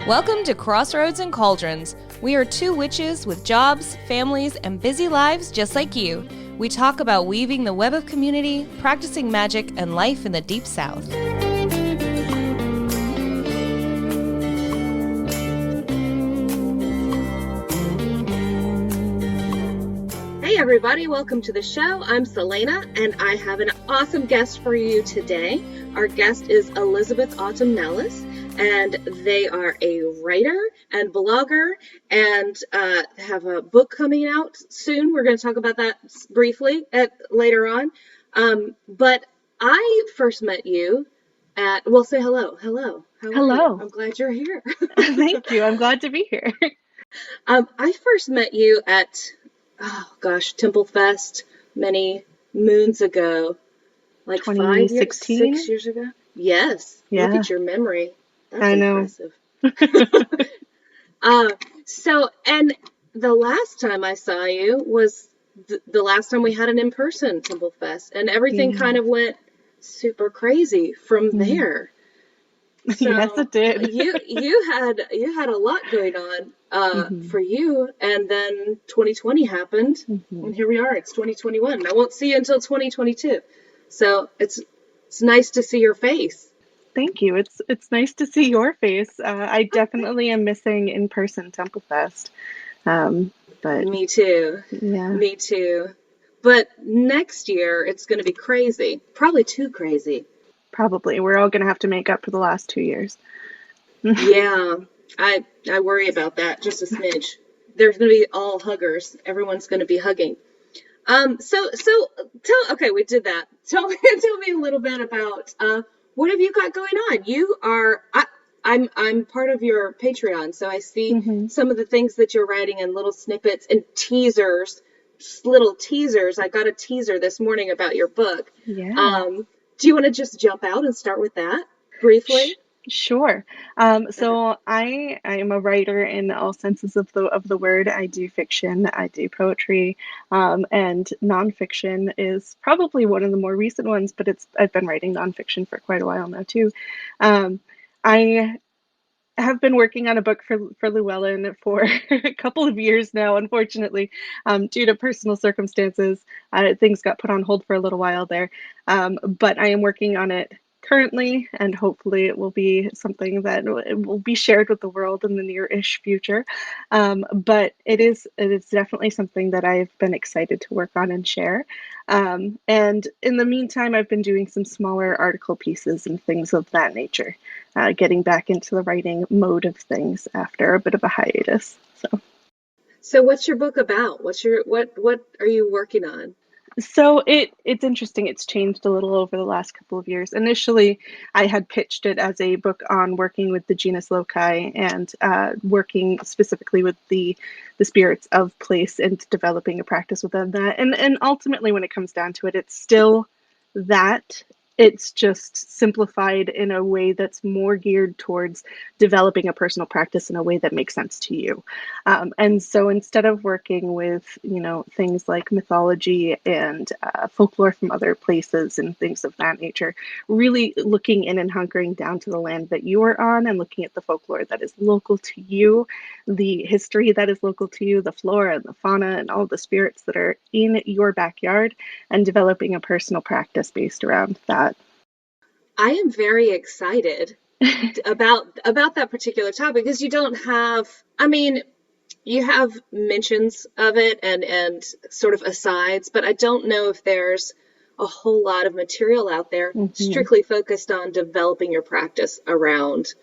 Welcome to Crossroads and Cauldrons. We are two witches with jobs, families, and busy lives just like you. We talk about weaving the web of community, practicing magic, and life in the Deep South. Hey everybody, welcome to the show. I'm Selena, and I have an awesome guest for you today. Our guest is Elizabeth Autumnalis, and they are a writer and blogger and have a book coming out soon. We're going to talk about that briefly later on. But I first met you at, well, say hello. Hello. Hello. I'm glad you're here. Thank you. I'm glad to be here. I first met you at, Temple Fest many moons ago, like 5 years, 6 years ago. Yes. Yeah. Look at your memory. That's I know. impressive. And the last time I saw you was the last time we had an in-person Temple Fest, and everything kind of went super crazy from there. So yes, it did. you had a lot going on for you, and then 2020 happened, and here we are. It's 2021, and I won't see you until 2022. So it's nice to see your face. Thank you. It's nice to see your face. I definitely am missing in-person Temple Fest. But me too. Yeah. Me too. But next year it's going to be crazy. Probably too crazy. Probably. We're all going to have to make up for the last 2 years. Yeah. I worry about that just a smidge. There's going to be all huggers. Everyone's going to be hugging. Okay, we did that. Tell me a little bit about what have you got going on? You are, I'm part of your Patreon, so I see some of the things that you're writing in little snippets and teasers, little teasers. I got a teaser this morning about your book. Yeah. Do you want to just jump out and start with that briefly? Sure. So I am a writer in all senses of the word. I do fiction, I do poetry, and nonfiction is probably one of the more recent ones, but I've been writing nonfiction for quite a while now too. I have been working on a book for Llewellyn for a couple of years now, unfortunately, due to personal circumstances. Things got put on hold for a little while there, but I am working on it currently, and hopefully it will be something that will be shared with the world in the near-ish future. But it is definitely something that I've been excited to work on and share. And in the meantime, I've been doing some smaller article pieces and things of that nature, getting back into the writing mode of things after a bit of a hiatus. So what's your book about? What are you working on? So it's interesting. It's changed a little over the last couple of years. Initially, I had pitched it as a book on working with the genus loci and working specifically with the spirits of place and developing a practice within that. And ultimately, when it comes down to it, it's still that. It's just simplified in a way that's more geared towards developing a personal practice in a way that makes sense to you. And so instead of working with, things like mythology and folklore from other places and things of that nature, really looking in and hunkering down to the land that you are on and looking at the folklore that is local to you, the history that is local to you, the flora and the fauna and all the spirits that are in your backyard, and developing a personal practice based around that. I am very excited about that particular topic because you don't have, you have mentions of it and sort of asides, but I don't know if there's a whole lot of material out there strictly focused on developing your practice around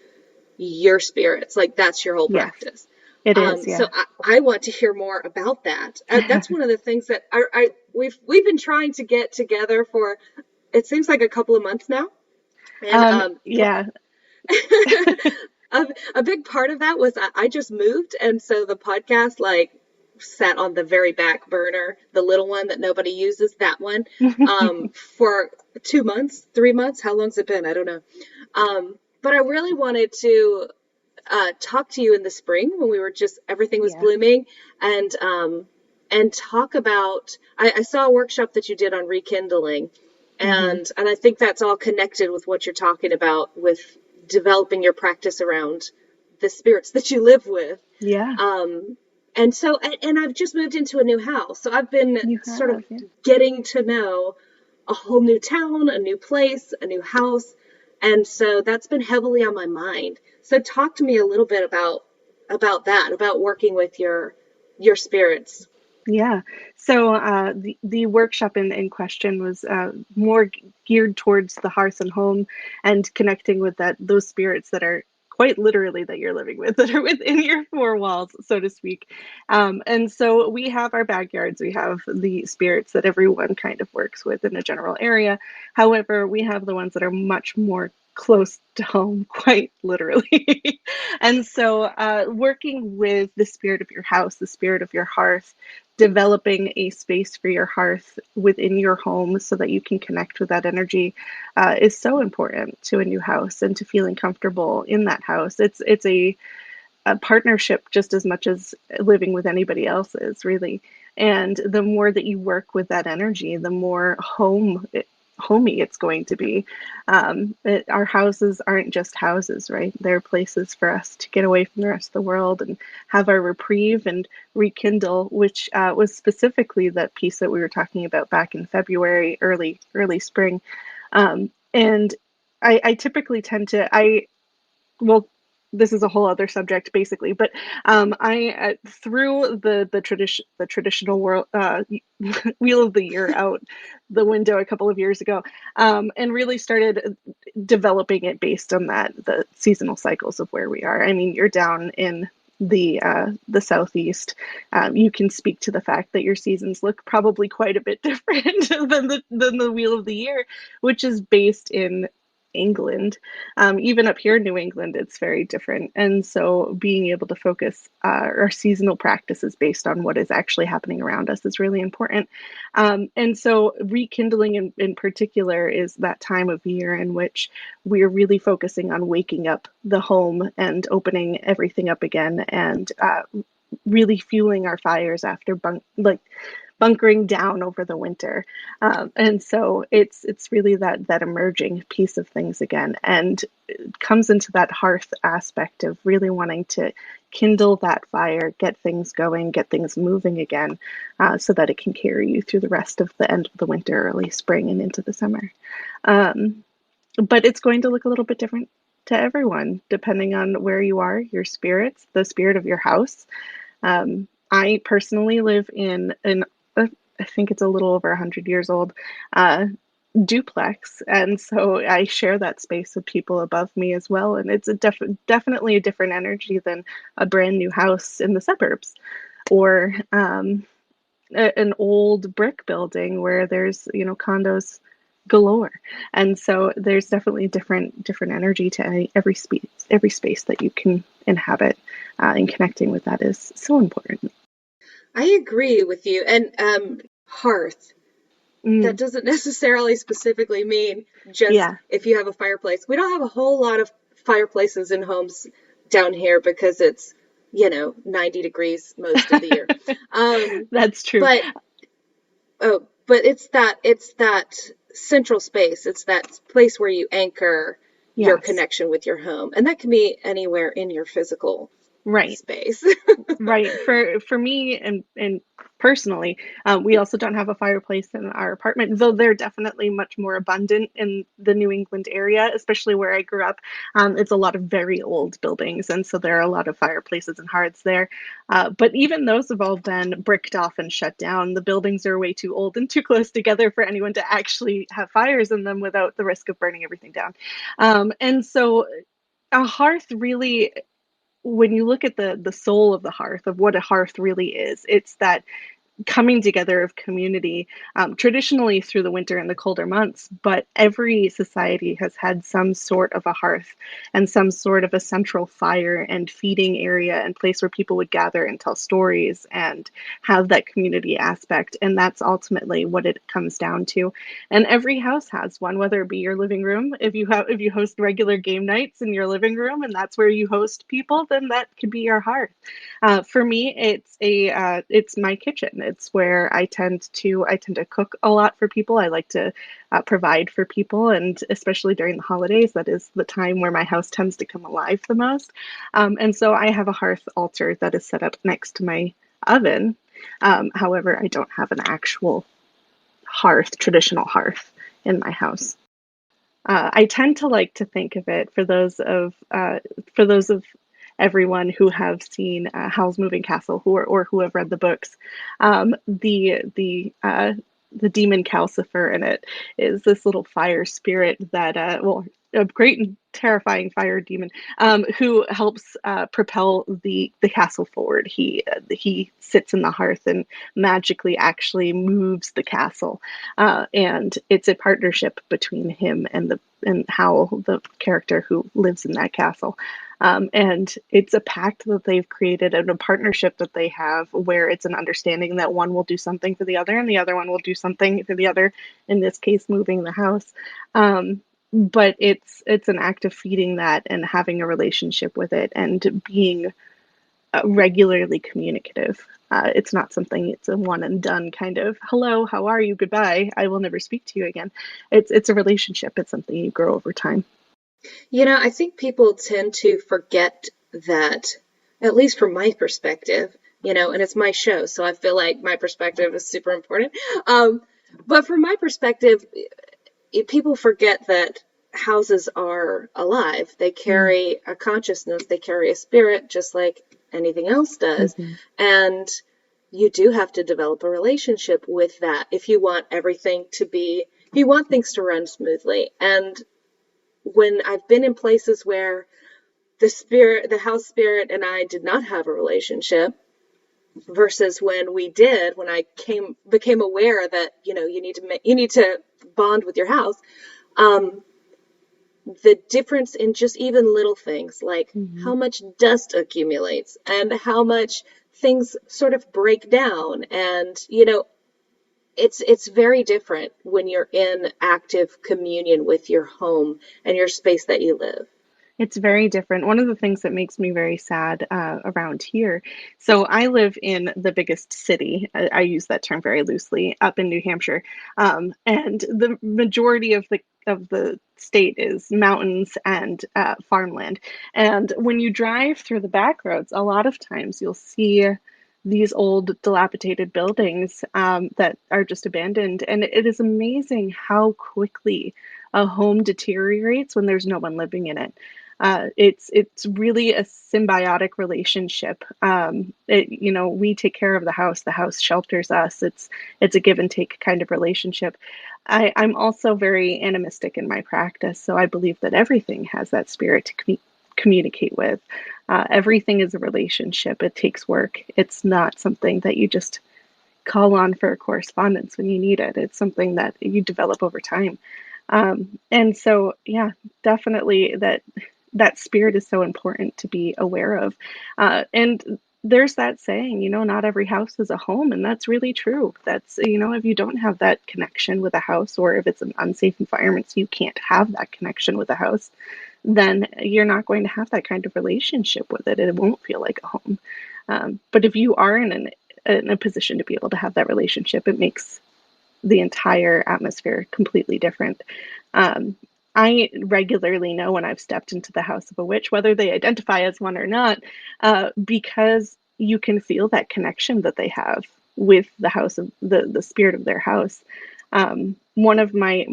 your spirits. Like that's your whole practice. It is, yeah. So I want to hear more about that. That's one of the things that we've been trying to get together for, it seems like a couple of months now. And, yeah. A big part of that was I just moved, and so the podcast sat on the very back burner, the little one that nobody uses, that one, for 2 months, 3 months. How long's it been? I don't know. But I really wanted to talk to you in the spring when everything was blooming, and talk about. I saw a workshop that you did on rekindling. And I think that's all connected with what you're talking about with developing your practice around the spirits that you live with. Yeah, And so, and I've just moved into a new house. So I've been you sort of have. Yeah. getting to know a whole new town, a new place, a new house. And so that's been heavily on my mind. So talk to me a little bit about that, about working with your spirits. Yeah. So the workshop in question was more geared towards the hearth and home and connecting with those spirits that are quite literally that you're living with, that are within your four walls, so to speak. And so we have our backyards. We have the spirits that everyone kind of works with in a general area. However, we have the ones that are much more close to home, quite literally. And so, working with the spirit of your house, the spirit of your hearth, developing a space for your hearth within your home so that you can connect with that energy is so important to a new house and to feeling comfortable in that house. It's a partnership just as much as living with anybody else is, really. And the more that you work with that energy, the more homey it's going to be. Our houses aren't just houses, right? They're places for us to get away from the rest of the world and have our reprieve and rekindle, which was specifically that piece that we were talking about back in February, early spring. And I typically tend to, well, this is a whole other subject basically, but I threw the traditional world wheel of the year out the window a couple of years ago, and really started developing it based on the seasonal cycles of where we are. I mean, you're down in the southeast. You can speak to the fact that your seasons look probably quite a bit different than the wheel of the year, which is based in England. Even up here in New England, it's very different. And so being able to focus our seasonal practices based on what is actually happening around us is really important. And so rekindling in particular is that time of year in which we're really focusing on waking up the home and opening everything up again and really fueling our fires after bunkering down over the winter. And so it's really that emerging piece of things again, and it comes into that hearth aspect of really wanting to kindle that fire, get things going, get things moving again, so that it can carry you through the rest of the end of the winter, early spring, and into the summer. But it's going to look a little bit different to everyone, depending on where you are, your spirits, the spirit of your house. I personally live in I think it's a little over 100 years old, duplex. And so I share that space with people above me as well. And it's definitely a different energy than a brand new house in the suburbs or an old brick building where there's, condos galore. And so there's definitely different energy to every space that you can inhabit, and connecting with that is so important. I agree with you. And hearth, that doesn't necessarily specifically mean just Yeah. if you have a fireplace. We don't have a whole lot of fireplaces in homes down here because it's, 90 degrees most of the year. That's true. But it's that central space. It's that place where you anchor your Yes. connection with your home. And that can be anywhere in your physical Right. space. Right. For me and personally, we also don't have a fireplace in our apartment, though they're definitely much more abundant in the New England area, especially where I grew up. It's a lot of very old buildings, and so there are a lot of fireplaces and hearths there. But even those have all been bricked off and shut down. The buildings are way too old and too close together for anyone to actually have fires in them without the risk of burning everything down. And so a hearth really, when you look at the soul of the hearth, of what a hearth really is, it's that coming together of community, traditionally through the winter and the colder months, but every society has had some sort of a hearth and some sort of a central fire and feeding area and place where people would gather and tell stories and have that community aspect. And that's ultimately what it comes down to. And every house has one, whether it be your living room. If you host regular game nights in your living room and that's where you host people, then that could be your hearth. For me, it's my kitchen. It's where I tend to cook a lot for people. I like to provide for people, and especially during the holidays, that is the time where my house tends to come alive the most. And so I have a hearth altar that is set up next to my oven. However, I don't have an actual hearth, traditional hearth in my house. I tend to like to think of it for those of everyone who have seen Howl's Moving Castle or who have read the books. The demon Calcifer in it is this little fire spirit that a great and terrifying fire demon who helps propel the castle forward. He sits in the hearth and magically actually moves the castle, and it's a partnership between him and Howl, the character who lives in that castle. And it's a pact that they've created and a partnership that they have where it's an understanding that one will do something for the other and the other one will do something for the other, in this case, moving the house. But it's an act of feeding that and having a relationship with it and being regularly communicative. It's not something, it's a one and done kind of, hello, how are you, goodbye, I will never speak to you again. It's a relationship. It's something you grow over time. I think people tend to forget that, at least from my perspective, and it's my show, so I feel like my perspective is super important. But from my perspective, people forget that houses are alive. They carry a consciousness, they carry a spirit, just like anything else does. Mm-hmm. And you do have to develop a relationship with that if you want if you want things to run smoothly. And when I've been in places where the house spirit and I did not have a relationship versus when we did, when I became aware that, you need to bond with your house, the difference in just even little things like how much dust accumulates and how much things sort of break down. And, it's very different when you're in active communion with your home and your space that you live. It's very different. One of the things that makes me very sad around here, so I live in the biggest city, I use that term very loosely, up in New Hampshire, and the majority of the state is mountains and farmland. And when you drive through the back roads, a lot of times you'll see these old dilapidated buildings that are just abandoned. And it is amazing how quickly a home deteriorates when there's no one living in it. It's really a symbiotic relationship. We take care of the house shelters us. It's a give and take kind of relationship. I'm also very animistic in my practice, so I believe that everything has that spirit to communicate with. Everything is a relationship. It takes work. It's not something that you just call on for a correspondence when you need it. It's something that you develop over time. And so, yeah, definitely that spirit is so important to be aware of. And there's that saying, not every house is a home, and that's really true. That's, if you don't have that connection with a house, or if it's an unsafe environment, so you can't have that connection with a house, then you're not going to have that kind of relationship with it. It won't feel like a home. But if you are in a position to be able to have that relationship, it makes the entire atmosphere completely different. I regularly know when I've stepped into the house of a witch, whether they identify as one or not, because you can feel that connection that they have with the house of the spirit of their house. One of my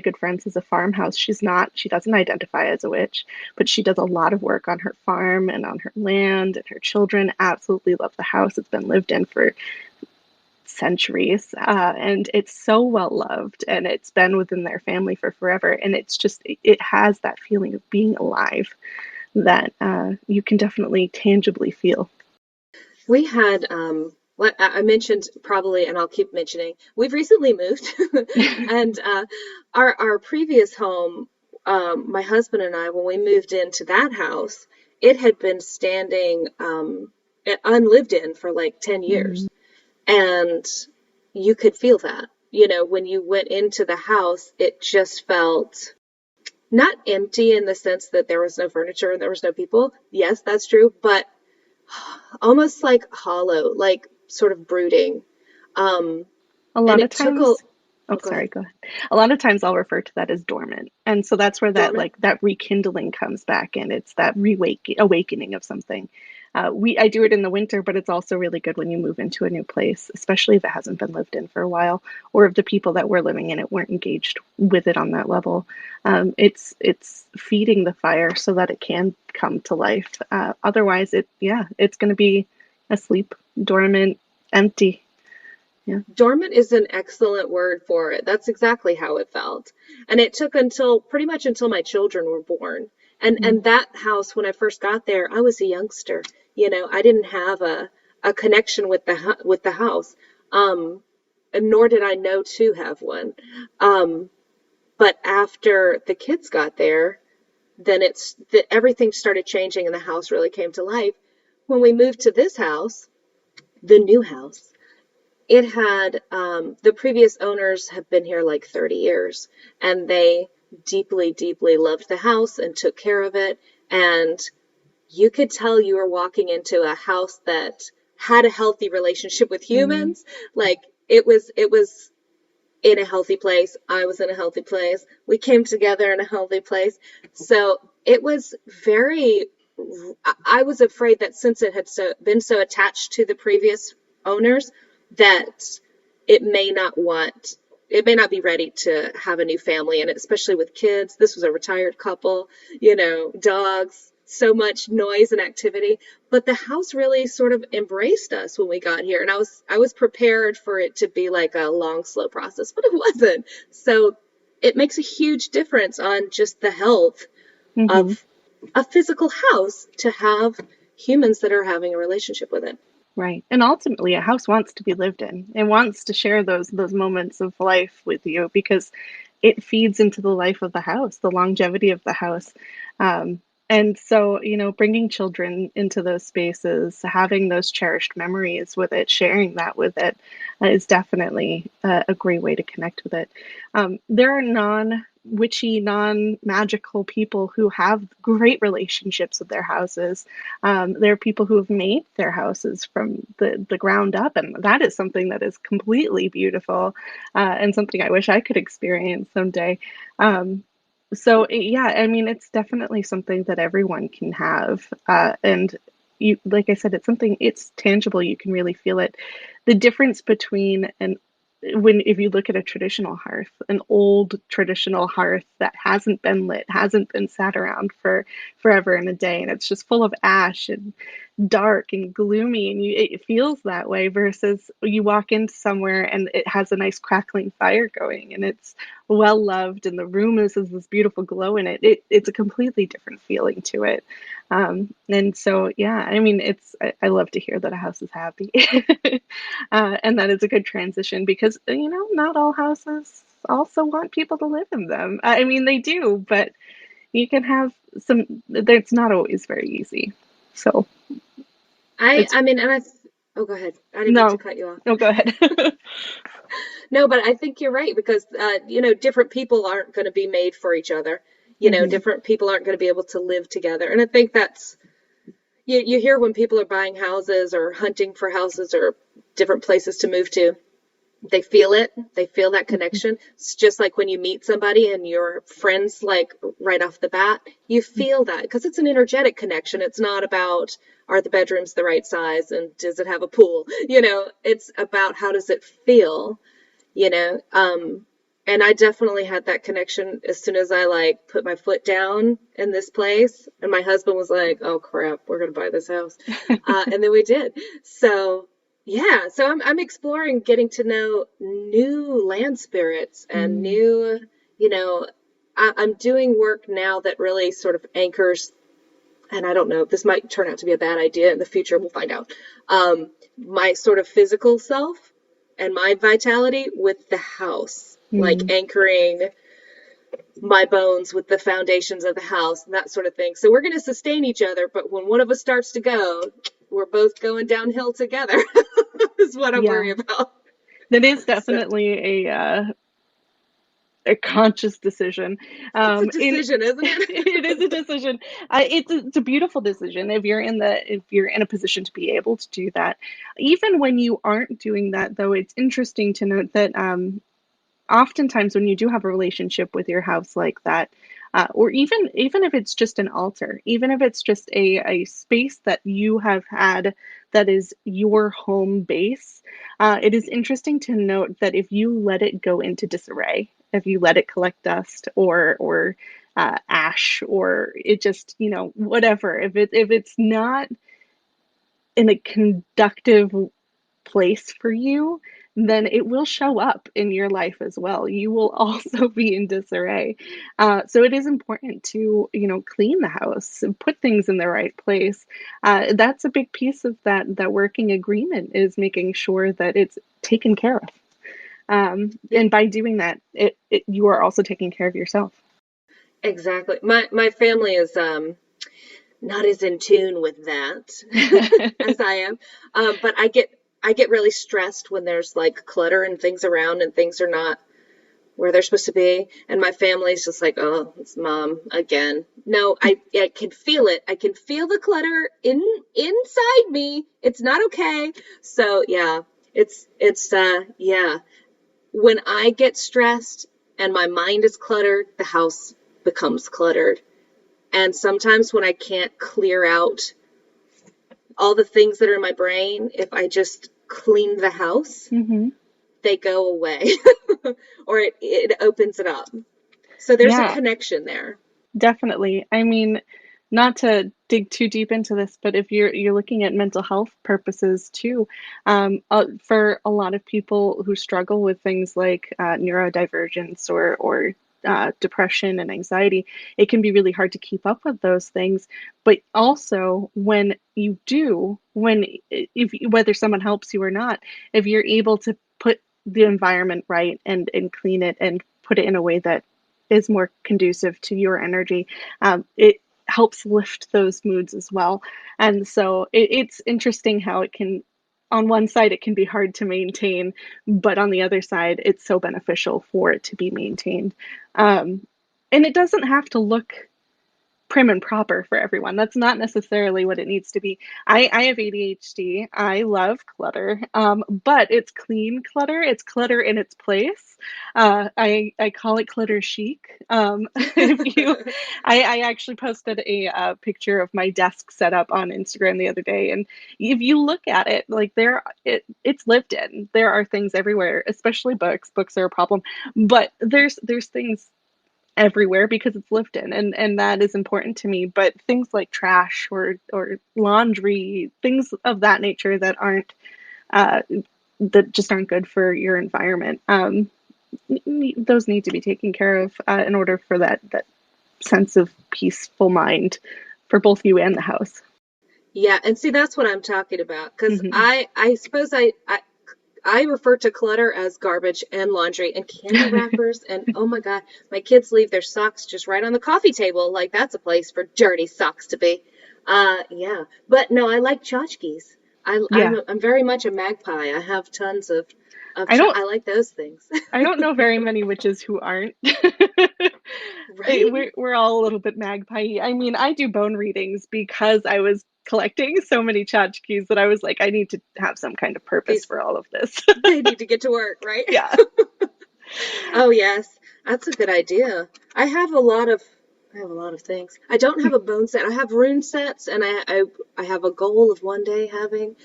good friends is a farmhouse. She doesn't identify as a witch, but she does a lot of work on her farm and on her land, and her children absolutely love the house. It's been lived in for centuries, and it's so well loved, and it's been within their family for forever, and it has that feeling of being alive that you can definitely tangibly feel. We had what I mentioned probably, and I'll keep mentioning, we've recently moved and our previous home, my husband and I, when we moved into that house, it had been standing unlived in for like 10 years. And you could feel that, when you went into the house, it just felt not empty in the sense that there was no furniture and there was no people. Yes, that's true. But almost like hollow, like sort of brooding. Um, A and lot of it took a, times, oh, oh, go sorry, ahead. go ahead. A lot of times I'll refer to that as dormant. And so that's where that Dormant. like that rekindling comes back in. It's that awakening of something. I do it in the winter, but it's also really good when you move into a new place, especially if it hasn't been lived in for a while, or if the people that were living in it weren't engaged with it on that level. It's feeding the fire so that it can come to life. Otherwise, it's going to be asleep, dormant, empty. Yeah. Dormant is an excellent word for it. That's exactly how it felt. And it took until pretty much until my children were born. Mm. And that house, when I first got there, I was a youngster. I didn't have a connection with the house. And nor did I know to have one. But after the kids got there, then everything started changing and the house really came to life. When we moved to this house, the new house, it had the previous owners have been here like 30 years, and they deeply, deeply loved the house and took care of it. And you could tell you were walking into a house that had a healthy relationship with Mm. humans. Like it was in a healthy place. I was in a healthy place. We came together in a healthy place. So it was very, I was afraid that since it had been so attached to the previous owners, that it may not want, it may not be ready to have a new family. And especially with kids, this was a retired couple, dogs, so much noise and activity. But the house really sort of embraced us when we got here. And I was prepared for it to be like a long, slow process, but it wasn't. So it makes a huge difference on just the health Hmm. of a physical house to have humans that are having a relationship with it. Right. And ultimately, a house wants to be lived in. It wants to share those moments of life with you because it feeds into the life of the house, the longevity of the house. Um, and so, bringing children into those spaces, having those cherished memories with it, sharing that with it, is definitely a great way to connect with it. There are non-witchy, non-magical people who have great relationships with their houses. There are people who have made their houses from the ground up, and that is something that is completely beautiful, and something I wish I could experience someday. Um, yeah, I mean, it's definitely something that everyone can have, and like I said, it's tangible. You can really feel it. The difference between an when if you look at a traditional hearth, an old traditional hearth that hasn't been lit, hasn't been sat around for forever and a day, and it's just full of ash and dark and gloomy, and it feels that way, versus you walk into somewhere and it has a nice crackling fire going and it's well loved and the room has this beautiful glow in it's a completely different feeling to it. And so, yeah, I mean, I love to hear that a house is happy. And that is a good transition because, not all houses also want people to live in them. I mean, they do, but you can have it's not always very easy. So I it's I mean, and oh, go ahead. I didn't mean to no, cut you off. no, go ahead. No, but I think you're right because different people aren't going to be made for each other. Hmm. Different people aren't going to be able to live together. And I think that's you hear when people are buying houses or hunting for houses or different places to move to, they feel it. They feel that connection. It's just like when you meet somebody and you're friends, like right off the bat, you feel that because it's an energetic connection. It's not about are the bedrooms the right size and does it have a pool? It's about how does it feel, you know? And I definitely had that connection as soon as I like put my foot down in this place. And my husband was like, oh crap, we're going to buy this house. And then we did. So, yeah, so I'm exploring getting to know new land spirits and Mm. new, you know, I'm doing work now that really sort of anchors, and I don't know, this might turn out to be a bad idea in the future, we'll find out. My sort of physical self and my vitality with the house, like Mm. anchoring my bones with the foundations of the house and that sort of thing. So we're going to sustain each other, but when one of us starts to go, we're both going downhill together, is what I worry Yeah, about. that is So, definitely a conscious decision. It's a decision, isn't it? It is a decision. It's a beautiful decision if you're in a position to be able to do that. Even when you aren't doing that, though, it's interesting to note that oftentimes when you do have a relationship with your house like that, or even if it's just an altar, even if it's just a space that you have had that is your home base, it is interesting to note that if you let it go into disarray, if you let it collect dust or ash, or it just, whatever, if it's not in a conductive place for you, then it will show up in your life as well. You will also be in disarray. So it is important to, clean the house and put things in the right place. That's a big piece of that working agreement, is making sure that it's taken care of. And by doing that, you are also taking care of yourself. Exactly. My family is not as in tune with that as I am. But I get really stressed when there's like clutter and things around and things are not where they're supposed to be. And my family's just like, oh, it's mom again. No, I can feel it. I can feel the clutter inside me. It's not okay. So yeah, it's yeah. When I get stressed and my mind is cluttered, the house becomes cluttered. And sometimes when I can't clear out all the things that are in my brain, if I just clean the house, they go away or it opens it up. So there's a connection there. Definitely. I mean, not to dig too deep into this, but if you're looking at mental health purposes too, for a lot of people who struggle with things like neurodivergence or depression and anxiety, it can be really hard to keep up with those things. But also, when you do, whether someone helps you or not, if you're able to put the environment right and clean it and put it in a way that is more conducive to your energy, it helps lift those moods as well. And so it's interesting how it can, on one side, it can be hard to maintain, but on the other side, it's so beneficial for it to be maintained. And it doesn't have to look prim and proper for everyone. That's not necessarily what it needs to be. I have ADHD. I love clutter, but it's clean clutter. It's clutter in its place. I call it clutter chic. If you, I actually posted a picture of my desk setup on Instagram the other day, and if you look at it, like it's lived in. There are things everywhere, especially books. Books are a problem, but there's things everywhere because it's lived in, and that is important to me. But things like trash or laundry, things of that nature that aren't that just aren't good for your environment, those need to be taken care of in order for that sense of peaceful mind for both you and the house. Yeah, and see, that's what I'm talking about, because I suppose I refer to clutter as garbage and laundry and candy wrappers. And oh my God, my kids leave their socks just right on the coffee table. Like that's a place for dirty socks to be. Yeah. But no, I like tchotchkes. I'm very much a magpie. I have tons of I like those things. I don't know very many witches who aren't. Right? We're all a little bit magpie. I mean, I do bone readings because I was collecting so many tchotchkes that I was like, I need to have some kind of purpose for all of this. They need to get to work, right? Yeah. Oh yes, that's a good idea. I have a lot of things. I don't have a bone set. I have rune sets, and I have a goal of one day having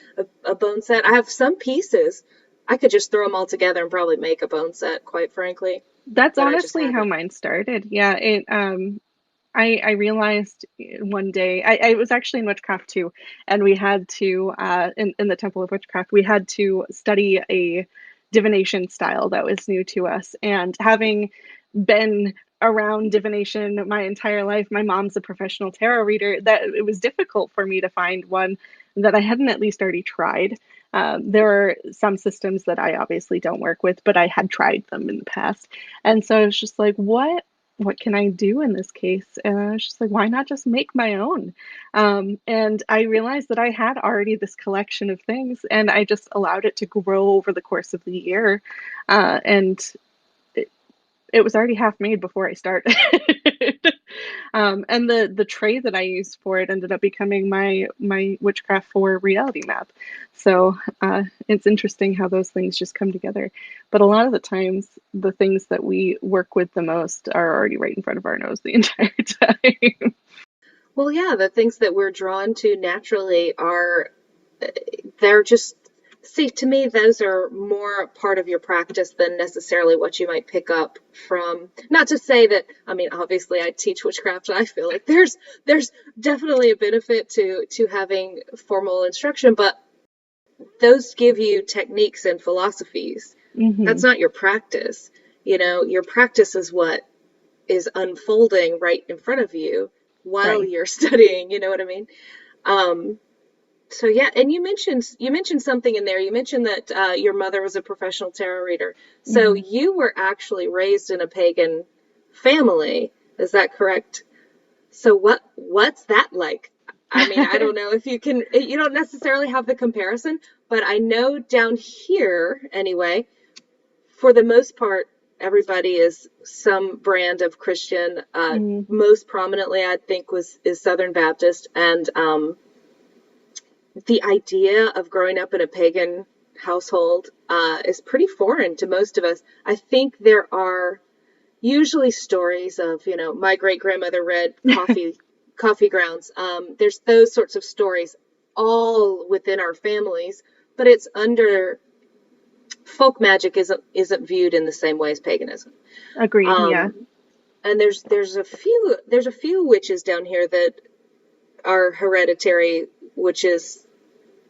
a bone set. I have some pieces. I could just throw them all together and probably make a bone set, quite frankly. That's honestly how mine started. Yeah, I realized one day, I was actually in witchcraft too, and we had to, in the Temple of Witchcraft, we had to study a divination style that was new to us. And having been around divination my entire life, my mom's a professional tarot reader, that it was difficult for me to find one that I hadn't at least already tried. There are some systems that I obviously don't work with, but I had tried them in the past. And so I was just like, what can I do in this case? And I was just like, why not just make my own? And I realized that I had already this collection of things, and I just allowed it to grow over the course of the year. And it was already half made before I started. And the tray that I used for it ended up becoming my Witchcraft 4 reality map. So it's interesting how those things just come together. But a lot of the times, the things that we work with the most are already right in front of our nose the entire time. Well, yeah, the things that we're drawn to naturally are, they're just, see, to me, those are more part of your practice than necessarily what you might pick up from, not to say that, I mean, obviously I teach witchcraft, and I feel like there's definitely a benefit to having formal instruction, but those give you techniques and philosophies. That's not your practice. You know, your practice is what is unfolding right in front of you while Right. you're studying, you know what I mean? So yeah, and you mentioned something in there. You mentioned that your mother was a professional tarot reader. So hmm you were actually raised in a pagan family. Is that correct? So what's that like? I mean, I don't know if you don't necessarily have the comparison, but I know down here anyway, for the most part, everybody is some brand of Christian. mm Most prominently, I think, is Southern Baptist, and the idea of growing up in a pagan household is pretty foreign to most of us. I think there are usually stories of, you know, my great grandmother read coffee grounds. There's those sorts of stories all within our families, but it's under folk magic isn't viewed in the same way as paganism. Agreed. Yeah. Um, and there's a few witches down here that are hereditary, which is,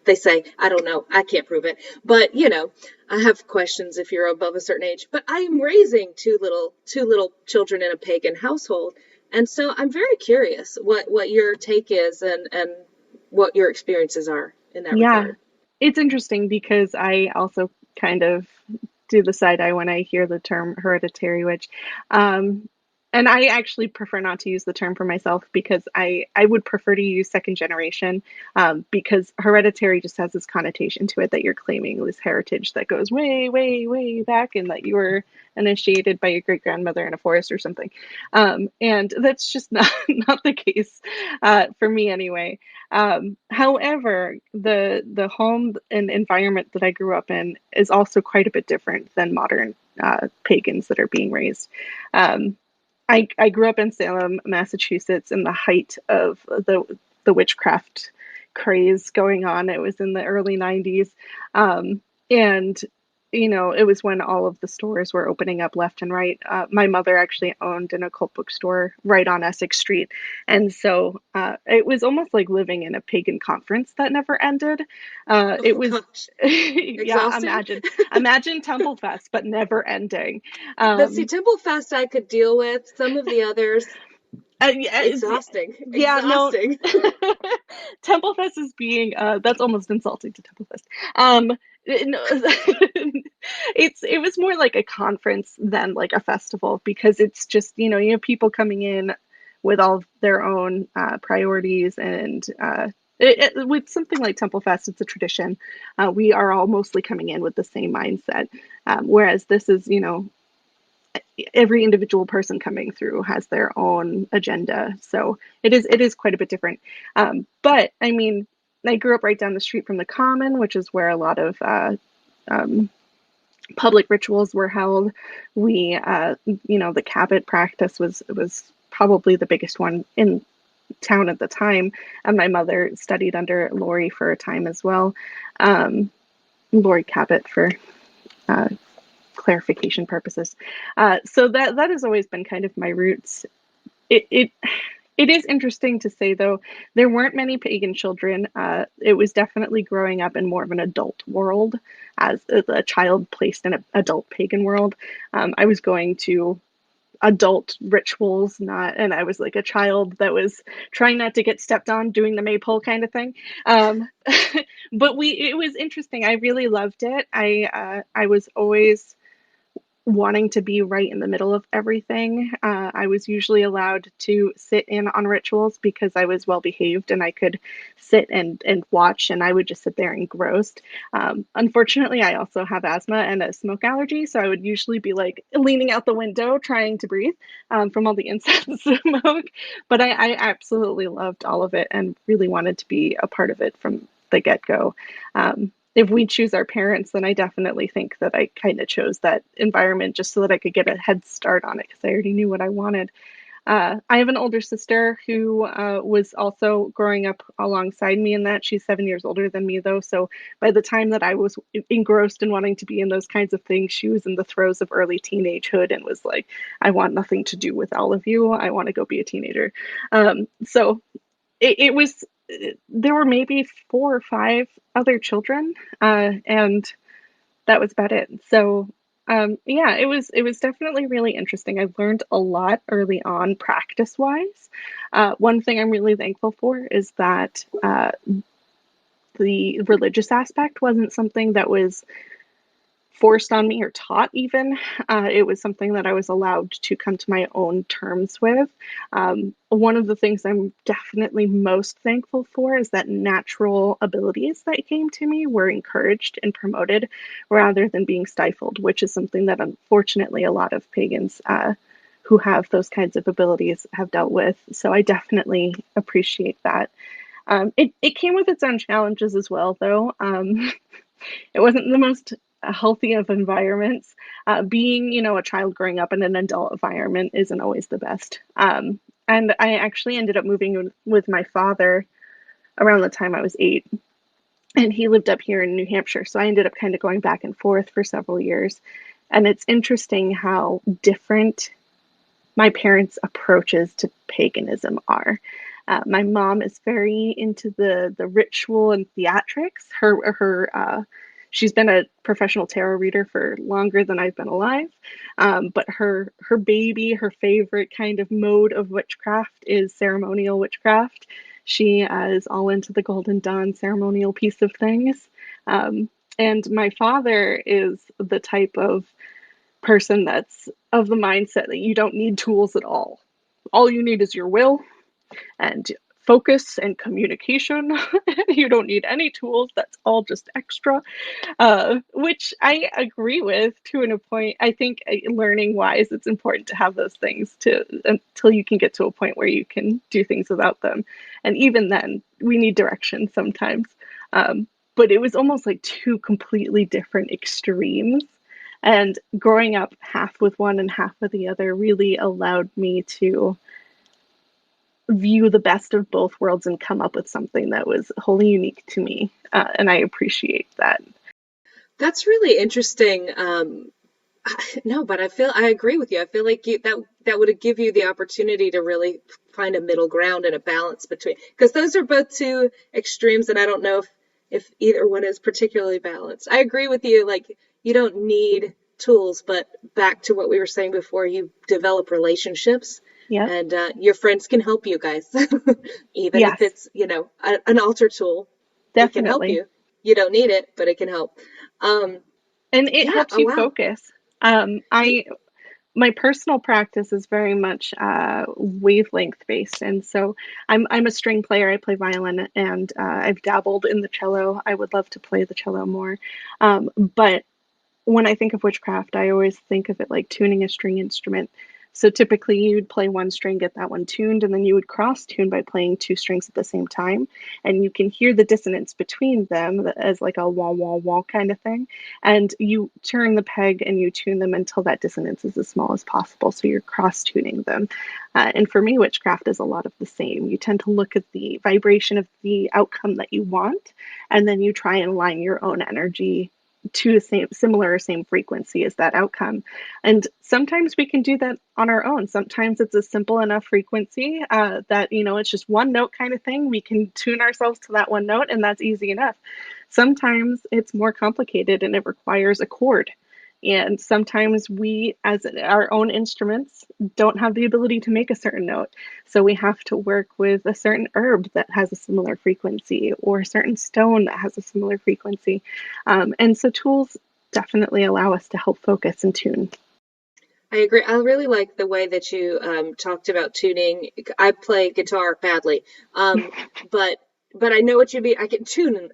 they say, I don't know, I can't prove it, but you know, I have questions if you're above a certain age. But I am raising two little children in a pagan household, and so I'm very curious what your take is and what your experiences are in that Yeah. regard. It's interesting because I also kind of do the side eye when I hear the term hereditary witch. Um, and I actually prefer not to use the term for myself because I would prefer to use second generation, because hereditary just has this connotation to it that you're claiming this heritage that goes way, way, way back and that you were initiated by your great grandmother in a forest or something. And that's just not, not the case for me anyway. However, the home and environment that I grew up in is also quite a bit different than modern pagans that are being raised. Um, I grew up in Salem, Massachusetts, in the height of the witchcraft craze going on. It was in the early 90s. And you know, it was when all of the stores were opening up left and right. My mother actually owned an occult bookstore right on Essex Street. And so it was almost like living in a pagan conference that never ended. It Oh was, gosh, yeah, exhausting. imagine Temple Fest, but never ending. But see, Um, Temple Fest I could deal with. Some of the others, yeah, exhausting, yeah, no. exhausting. Temple Fest is being that's almost insulting to Temple Fest. No, it was more like a conference than like a festival because it's just, you have people coming in with all their own priorities and with something like Temple Fest, it's a tradition. We are all mostly coming in with the same mindset, whereas this is, every individual person coming through has their own agenda. So it is quite a bit different. But I mean, I grew up right down the street from the Common, which is where a lot of um, public rituals were held. The Cabot practice was probably the biggest one in town at the time, and my mother studied under Lori for a time as well. Lori Cabot for uh, clarification purposes. So that has always been kind of my roots. It it is interesting to say though, there weren't many pagan children. It was definitely growing up in more of an adult world as a child placed in an adult pagan world. I was going to adult rituals, not, and I was like a child that was trying not to get stepped on doing the maypole kind of thing. Um, but it was interesting. I really loved it. I was always wanting to be right in the middle of everything. I was usually allowed to sit in on rituals because I was well behaved and I could sit and watch, and I would just sit there engrossed. Unfortunately, I also have asthma and a smoke allergy, so I would usually be like leaning out the window trying to breathe from all the incense smoke. But I absolutely loved all of it and really wanted to be a part of it from the get-go. If we choose our parents, then I definitely think that I kind of chose that environment just so that I could get a head start on it because I already knew what I wanted. I have an older sister who was also growing up alongside me in that. She's 7 years older than me, though. So by the time that I was engrossed in wanting to be in those kinds of things, she was in the throes of early teenagehood and was like, I want nothing to do with all of you. I want to go be a teenager. So it was, there were maybe 4 or 5 other children, and that was about it. So yeah, it was definitely really interesting. I learned a lot early on, practice wise. One thing I'm really thankful for is that the religious aspect wasn't something that was forced on me or taught even. It was something that I was allowed to come to my own terms with. One of the things I'm definitely most thankful for is that natural abilities that came to me were encouraged and promoted rather than being stifled, which is something that unfortunately a lot of pagans who have those kinds of abilities have dealt with. So I definitely appreciate that. It came with its own challenges as well, though. It wasn't the most healthy of environments. Being, a child growing up in an adult environment isn't always the best. And I actually ended up moving with my father around the time I was 8. And he lived up here in New Hampshire. So I ended up kind of going back and forth for several years. And it's interesting how different my parents' approaches to paganism are. My mom is very into the ritual and theatrics. She's been a professional tarot reader for longer than I've been alive. But her baby, her favorite kind of mode of witchcraft is ceremonial witchcraft. She is all into the Golden Dawn ceremonial piece of things. And my father is the type of person that's of the mindset that you don't need tools at all. All you need is your will and focus and communication. You don't need any tools. That's all just extra, which I agree with to a point. I think learning wise, it's important to have those things until you can get to a point where you can do things without them. And even then, we need direction sometimes. But it was almost like two completely different extremes. And growing up half with one and half with the other really allowed me to view the best of both worlds and come up with something that was wholly unique to me. And I appreciate that. That's really interesting. No, but I agree with you. I feel like that would give you the opportunity to really find a middle ground and a balance between, because those are both two extremes, and I don't know if either one is particularly balanced. I agree with you. Like, you don't need tools, but back to what we were saying before, you develop relationships. Yeah. And your friends can help you guys, even if Yes, it's, an altar tool. It can help definitely. you. You don't need it, but it can help. And it Yeah. helps Oh, you wow. focus. I My personal practice is very much wavelength based, and so I'm a string player. I play violin, and I've dabbled in the cello. I would love to play the cello more, but when I think of witchcraft, I always think of it like tuning a string instrument. So typically you'd play one string, get that one tuned, and then you would cross tune by playing 2 strings at the same time. And you can hear the dissonance between them as like a wah, wah, wah kind of thing. And you turn the peg and you tune them until that dissonance is as small as possible. So you're cross tuning them. And for me, witchcraft is a lot of the same. You tend to look at the vibration of the outcome that you want, and then you try and align your own energy to the same frequency as that outcome. And sometimes we can do that on our own. Sometimes it's a simple enough frequency that, it's just one note kind of thing. We can tune ourselves to that one note, and that's easy enough. Sometimes it's more complicated and it requires a chord. And sometimes we, as our own instruments, don't have the ability to make a certain note. So we have to work with a certain herb that has a similar frequency or a certain stone that has a similar frequency. And so tools definitely allow us to help focus and tune. I agree. I really like the way that you talked about tuning. I play guitar badly, but I know what you mean. I can tune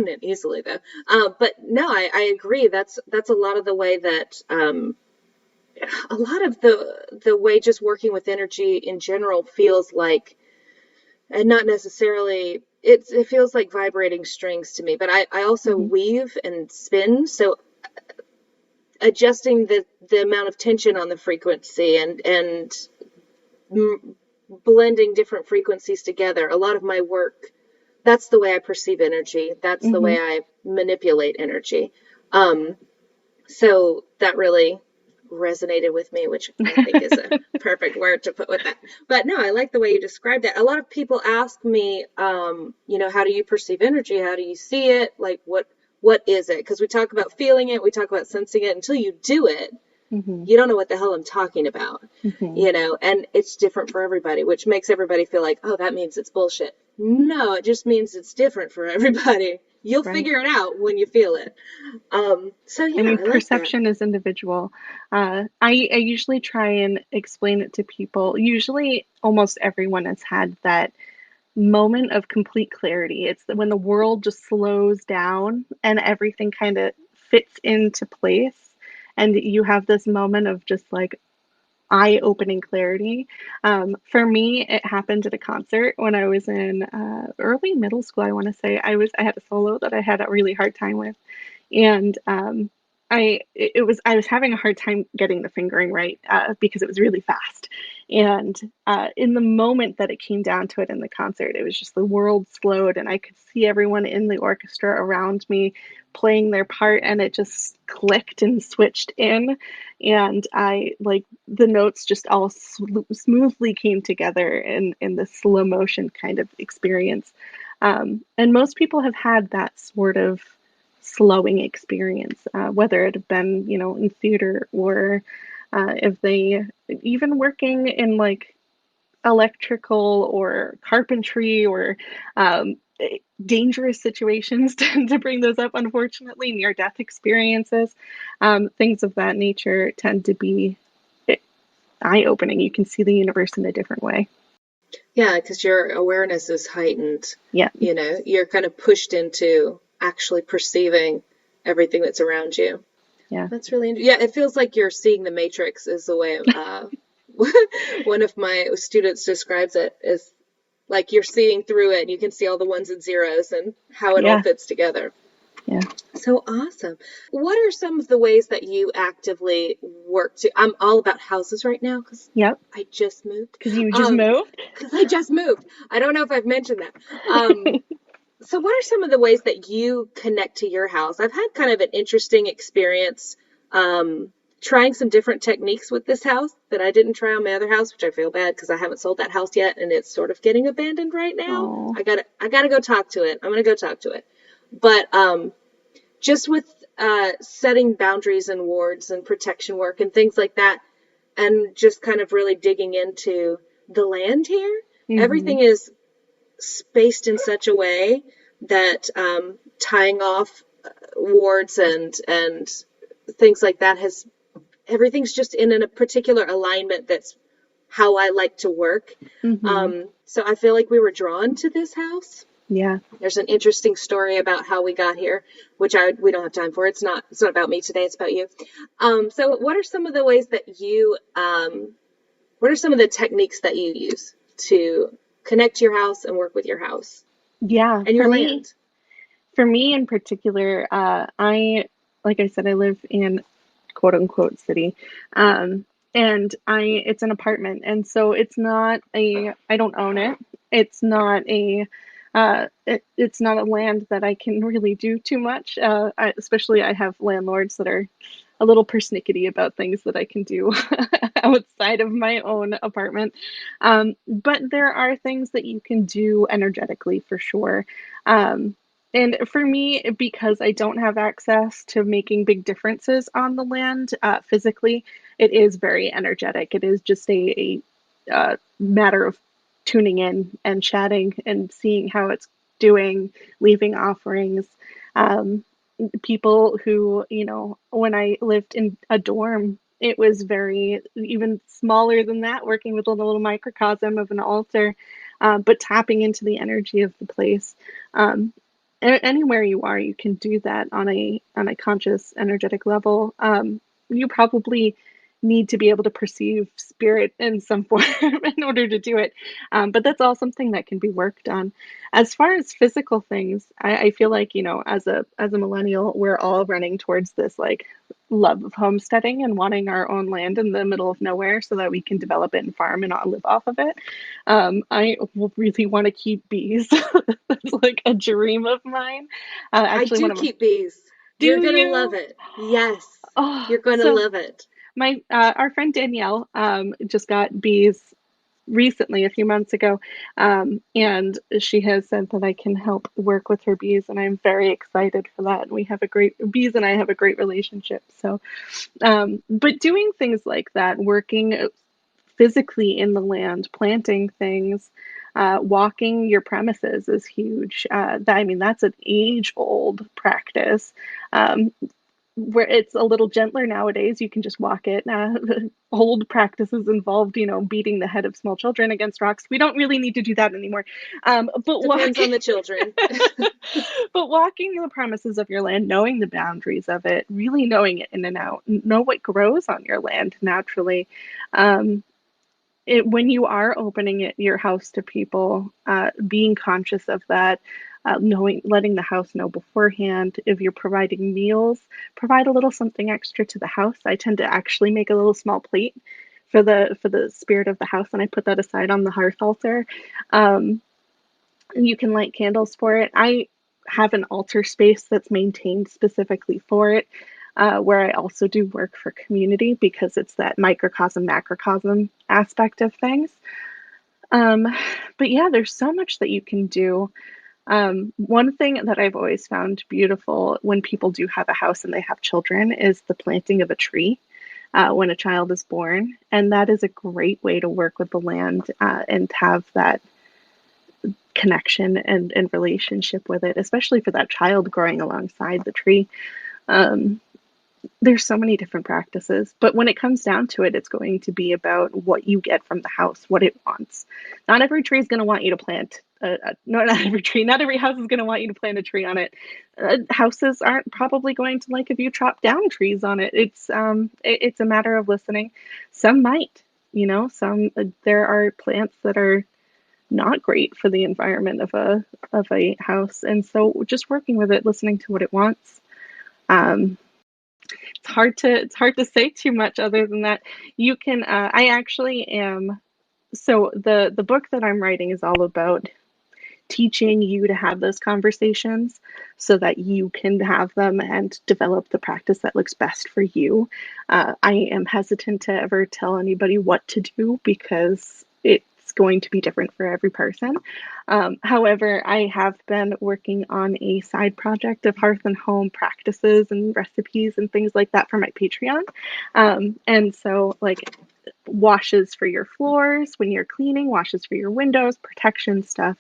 it easily though. But no, I agree. That's a lot of the way that a lot of the way just working with energy in general feels like, and not necessarily. It feels like vibrating strings to me. But I also Hmm. weave and spin, so adjusting the amount of tension on the frequency and blending different frequencies together. A lot of my work, that's the way I perceive energy. That's the Hmm. way I manipulate energy. Um, so that really resonated with me, which I think is a perfect word to put with that. But no, I like the way you described that. A lot of people ask me, how do you perceive energy? How do you see it? Like, what is it? Because we talk about feeling it, we talk about sensing it. Until you do it, Hmm. you don't know what the hell I'm talking about, Hmm. and it's different for everybody, which makes everybody feel like, oh, that means it's bullshit. No, it just means it's different for everybody. You'll Right. figure it out when you feel it. So I yeah, mean, I like that. perception is individual. I usually try and explain it to people. Usually, almost everyone has had that moment of complete clarity. It's when the world just slows down and everything kind of fits into place, and you have this moment of just like eye-opening clarity. For me, it happened at a concert when I was in early middle school. I want to say I had a solo that I had a really hard time with, and I was having a hard time getting the fingering right because it was really fast. And in the moment that it came down to it in the concert, it was just the world slowed, and I could see everyone in the orchestra around me playing their part, and it just clicked and switched in, and I like the notes just all smoothly came together in this slow motion kind of experience. And most people have had that sort of slowing experience, whether it have been, in theater or if they even working in like electrical or carpentry or um, dangerous situations to bring those up, unfortunately, near death experiences, things of that nature tend to be eye opening. You can see the universe in a different way. Yeah, because your awareness is heightened. Yeah, You're kind of pushed into actually perceiving everything that's around you. yeah. That's really yeah. It feels like you're seeing the Matrix. Is the way one of my students describes it, is like you're seeing through it, and you can see all the ones and zeros and how it all Yeah, fits together. yeah. So awesome. What are some of the ways that you actively work to? I'm all about houses right now because Yep. I just moved. Because you just Um, moved. because I just moved. I don't know if I've mentioned that. So what are some of the ways that you connect to your house? I've had kind of an interesting experience trying some different techniques with this house that I didn't try on my other house, which I feel bad because I haven't sold that house yet and it's sort of getting abandoned right now. Oh. I gotta go talk to it. I'm gonna go talk to it. But just with setting boundaries and wards and protection work and things like that, and just kind of really digging into the land here. Hmm. Everything is spaced in such a way that tying off wards and things like that has everything's just in a particular alignment that's how I like to work. Hmm. So I feel like we were drawn to this house. Yeah. There's an interesting story about how we got here, which we don't have time for. It's not about me today. It's about you. So what are some of the ways that what are some of the techniques that you use to connect to your house and work with your house Yeah. and your land? For me in particular, like I said, I live in quote unquote city. And it's an apartment. And so I don't own it. It's not it's not a land that I can really do too much. Especially I have landlords that are a little persnickety about things that I can do outside of my own apartment. But there are things that you can do energetically for sure. Um, and for me, because I don't have access to making big differences on the land physically, it is very energetic. It is just a matter of tuning in and chatting and seeing how it's doing, leaving offerings. Um, People who, when I lived in a dorm, It was very even smaller than that, working with a little microcosm of an altar, but tapping into the energy of the place. Um, Anywhere you are, you can do that on a conscious, energetic level. You probably need to be able to perceive spirit in some form in order to do it. But that's all something that can be worked on. As far as physical things, I feel like, you know, as a millennial, we're all running towards this like love of homesteading and wanting our own land in the middle of nowhere so that we can develop it and farm and not live off of it. I really want to keep bees. That's like a dream of mine. I Actually, one do of them. keep bees. You're Do gonna love you? it. Yes, Oh, you're gonna so love it. my our friend Danielle just got bees recently, a few months ago, and she has said that I can help work with her bees, and I'm very excited for that. We have a great bees, and I have a great relationship. So, but doing things like that, working physically in the land, planting things, walking your premises is huge. I mean, that's an age-old practice. Um, where it's a little gentler nowadays, you can just walk it. Old practices involved, you know, beating the head of small children against rocks. We don't really need to do that anymore. But Depends walking, on the children. but walking the premises of your land, knowing the boundaries of it, really knowing it in and out, know what grows on your land naturally. Um, when you are opening your house to people, being conscious of that, knowing, letting the house know beforehand. If you're providing meals, provide a little something extra to the house. I tend to actually make a little small plate for the spirit of the house, and I put that aside on the hearth altar. Um, and you can light candles for it. I have an altar space that's maintained specifically for it, where I also do work for community because it's that microcosm, macrocosm aspect of things. Um, but yeah, there's so much that you can do. One thing that I've always found beautiful when people do have a house and they have children is the planting of a tree when a child is born. And that is a great way to work with the land and have that connection and relationship with it, especially for that child growing alongside the tree. Um, there's so many different practices, but when it comes down to it, it's going to be about what you get from the house, what it wants. Not every tree is going to want you to plant. No, not every tree. Not every house is going to want you to plant a tree on it. Houses aren't probably going to like if you chop down trees on it. It's a matter of listening. Some might, you know, some there are plants that are not great for the environment of a house, and so just working with it, listening to what it wants. Um, it's hard to say too much other than that. You can I actually am so the book that I'm writing is all about teaching you to have those conversations so that you can have them and develop the practice that looks best for you. I am hesitant to ever tell anybody what to do because it's going to be different for every person. However, I have been working on a side project of hearth and home practices and recipes and things like that for my Patreon. And so, like, washes for your floors when you're cleaning, washes for your windows, protection stuff,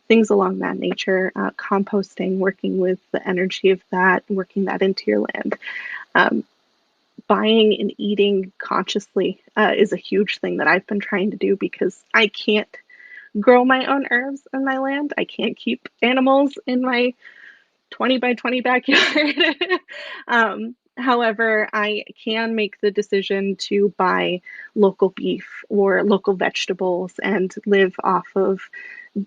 things along that nature, composting, working with the energy of that, working that into your land. Um, Buying and eating consciously is a huge thing that I've been trying to do because I can't grow my own herbs in my land. I can't keep animals in my 20 by 20 backyard. However, I can make the decision to buy local beef or local vegetables and live off of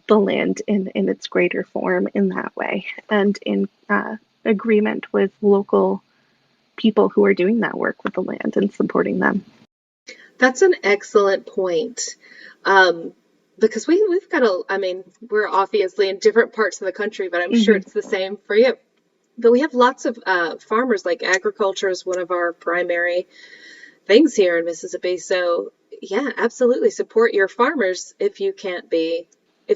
the land in its greater form in that way and in agreement with local people who are doing that work with the land and supporting them. That's an excellent point. Um, because we've got I mean, we're obviously in different parts of the country, but I'm sure Mm-hmm. it's the same for you. But we have lots of farmers, like agriculture is one of our primary things here in Mississippi. So yeah, absolutely support your farmers if you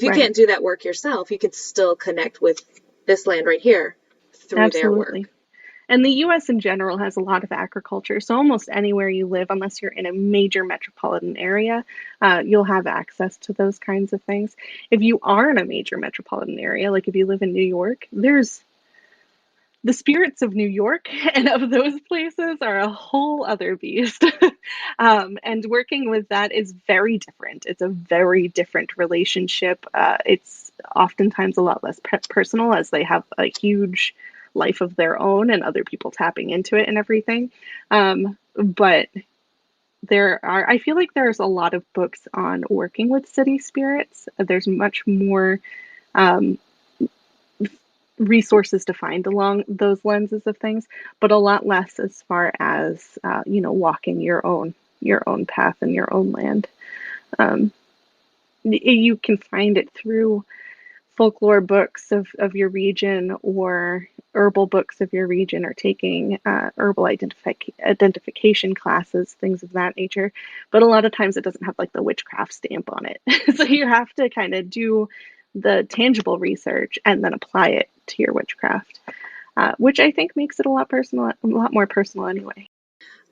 Right. can't do that work yourself, you can still connect with this land right here through their Absolutely. work. And the US in general has a lot of agriculture. So almost anywhere you live, unless you're in a major metropolitan area, you'll have access to those kinds of things. If you are in a major metropolitan area, like if you live in New York, the spirits of New York and of those places are a whole other beast. And working with that is very different. It's a very different relationship. It's oftentimes a lot less personal, as they have a huge life of their own and other people tapping into it and everything. But I feel like there's a lot of books on working with city spirits. There's much more resources to find along those lenses of things, but a lot less as far as walking your own path in your own land. You can find it through folklore books of your region, or herbal books of your region, or taking herbal identification classes, things of that nature. But a lot of times it doesn't have like the witchcraft stamp on it. So you have to kind of do the tangible research and then apply it to your witchcraft, which I think makes it a lot more personal anyway.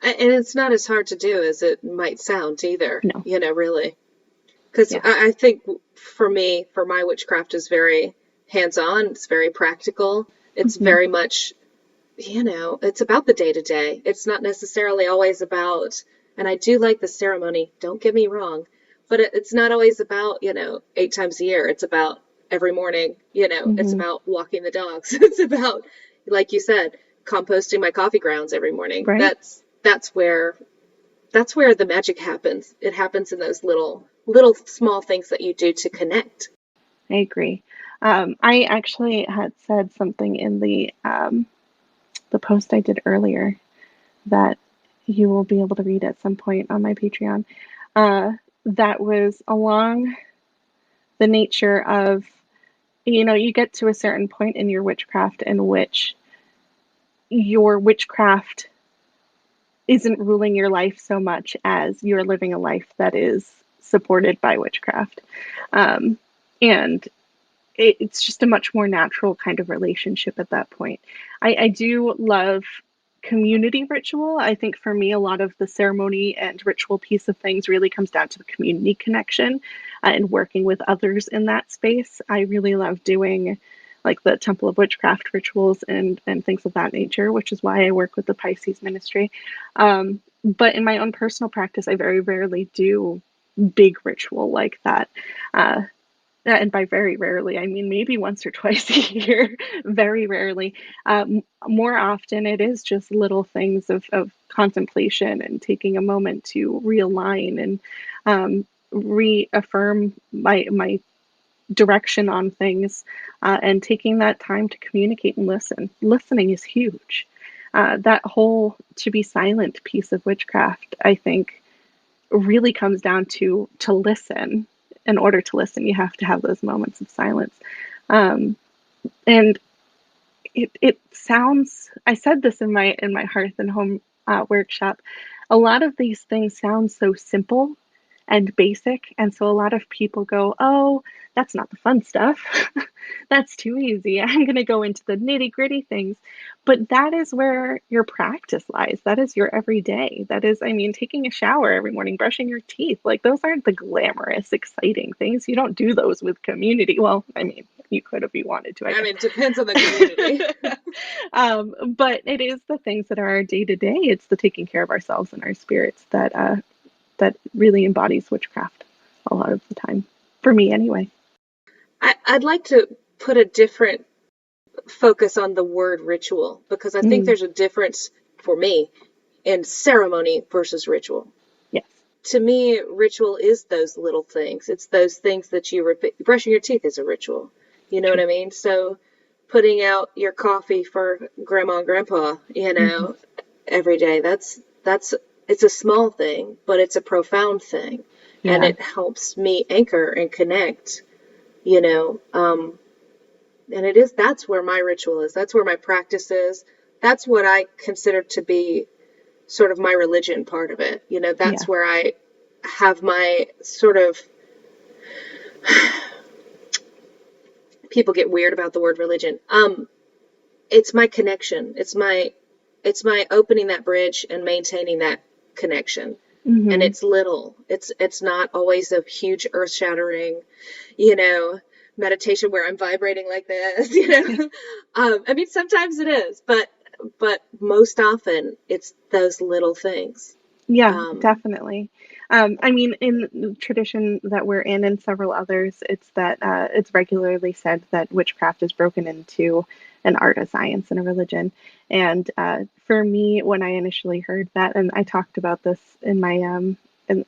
And it's not as hard to do as it might sound either. No. Really. Because I think for me, for my witchcraft is very hands-on. It's very practical. It's very much, it's about the day-to-day. It's not necessarily always about, and I do like the ceremony, don't get me wrong, but it's not always about, 8 times a year. It's about every morning, it's about walking the dogs. It's about, like you said, composting my coffee grounds every morning. Right. That's where the magic happens. It happens in those little small things that you do to connect. I agree. I actually had said something in the post I did earlier that you will be able to read at some point on my Patreon. That was along the nature of, you get to a certain point in your witchcraft in which your witchcraft isn't ruling your life so much as you're living a life that is supported by witchcraft. And it's just a much more natural kind of relationship at that point. I do love community ritual. I think for me, a lot of the ceremony and ritual piece of things really comes down to the community connection and working with others in that space. I really love doing like the Temple of Witchcraft rituals and things of that nature, which is why I work with the Pisces ministry. But in my own personal practice, I very rarely do big ritual like that. And by very rarely, I mean maybe once or twice a year, very rarely. More often, it is just little things of contemplation and taking a moment to realign and reaffirm my direction on things, and taking that time to communicate and listen. Listening is huge. That whole to be silent piece of witchcraft, I think, really comes down to listen. In order to listen, you have to have those moments of silence. And it sounds, I said this in my Hearth and Home workshop, a lot of these things sound so simple and basic, and so a lot of people go, oh, that's not the fun stuff. That's too easy. I'm going to go into the nitty-gritty things. But that is where your practice lies. That is your everyday. That is, taking a shower every morning, brushing your teeth. Like, those aren't the glamorous, exciting things. You don't do those with community. Well, you could if you wanted to. It depends on the community. But it is the things that are our day-to-day. It's the taking care of ourselves and our spirits that really embodies witchcraft a lot of the time. For me, anyway. I'd like to put a different focus on the word ritual, because I think there's a difference for me in ceremony versus ritual. Yes. To me, ritual is those little things. It's those things that you repeat. Brushing your teeth is a ritual. You know what I mean? So putting out your coffee for grandma and grandpa, every day, it's a small thing, but it's a profound thing. Yeah. And it helps me anchor and connect, and that's where my ritual is. That's where my practice is. That's what I consider to be sort of my religion part of it. That's where I have my sort of, people get weird about the word religion. It's my connection. It's my opening that bridge and maintaining that connection. Mm-hmm. And it's little. It's not always a huge earth shattering, meditation where I'm vibrating like this, you know. I mean, sometimes it is, but most often it's those little things. Yeah, Um, definitely. I mean, in the tradition that we're in and several others, it's that it's regularly said that witchcraft is broken into an art, a science, and a religion. And for me, when I initially heard that, and I talked about this in my, and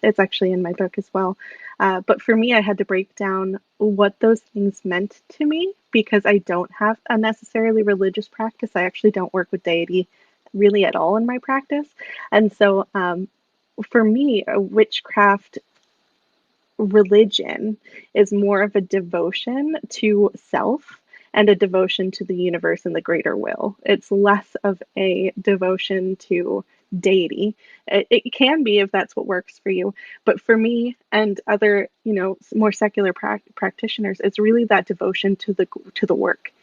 it's actually in my book as well. But for me, I had to break down what those things meant to me because I don't have a necessarily religious practice. I actually don't work with deity really at all in my practice. And so, for me, a witchcraft religion is more of a devotion to self and a devotion to the universe and the greater will. It's less of a devotion to deity. It can be if that's what works for you, but for me and other, more secular practitioners, it's really that devotion to the work.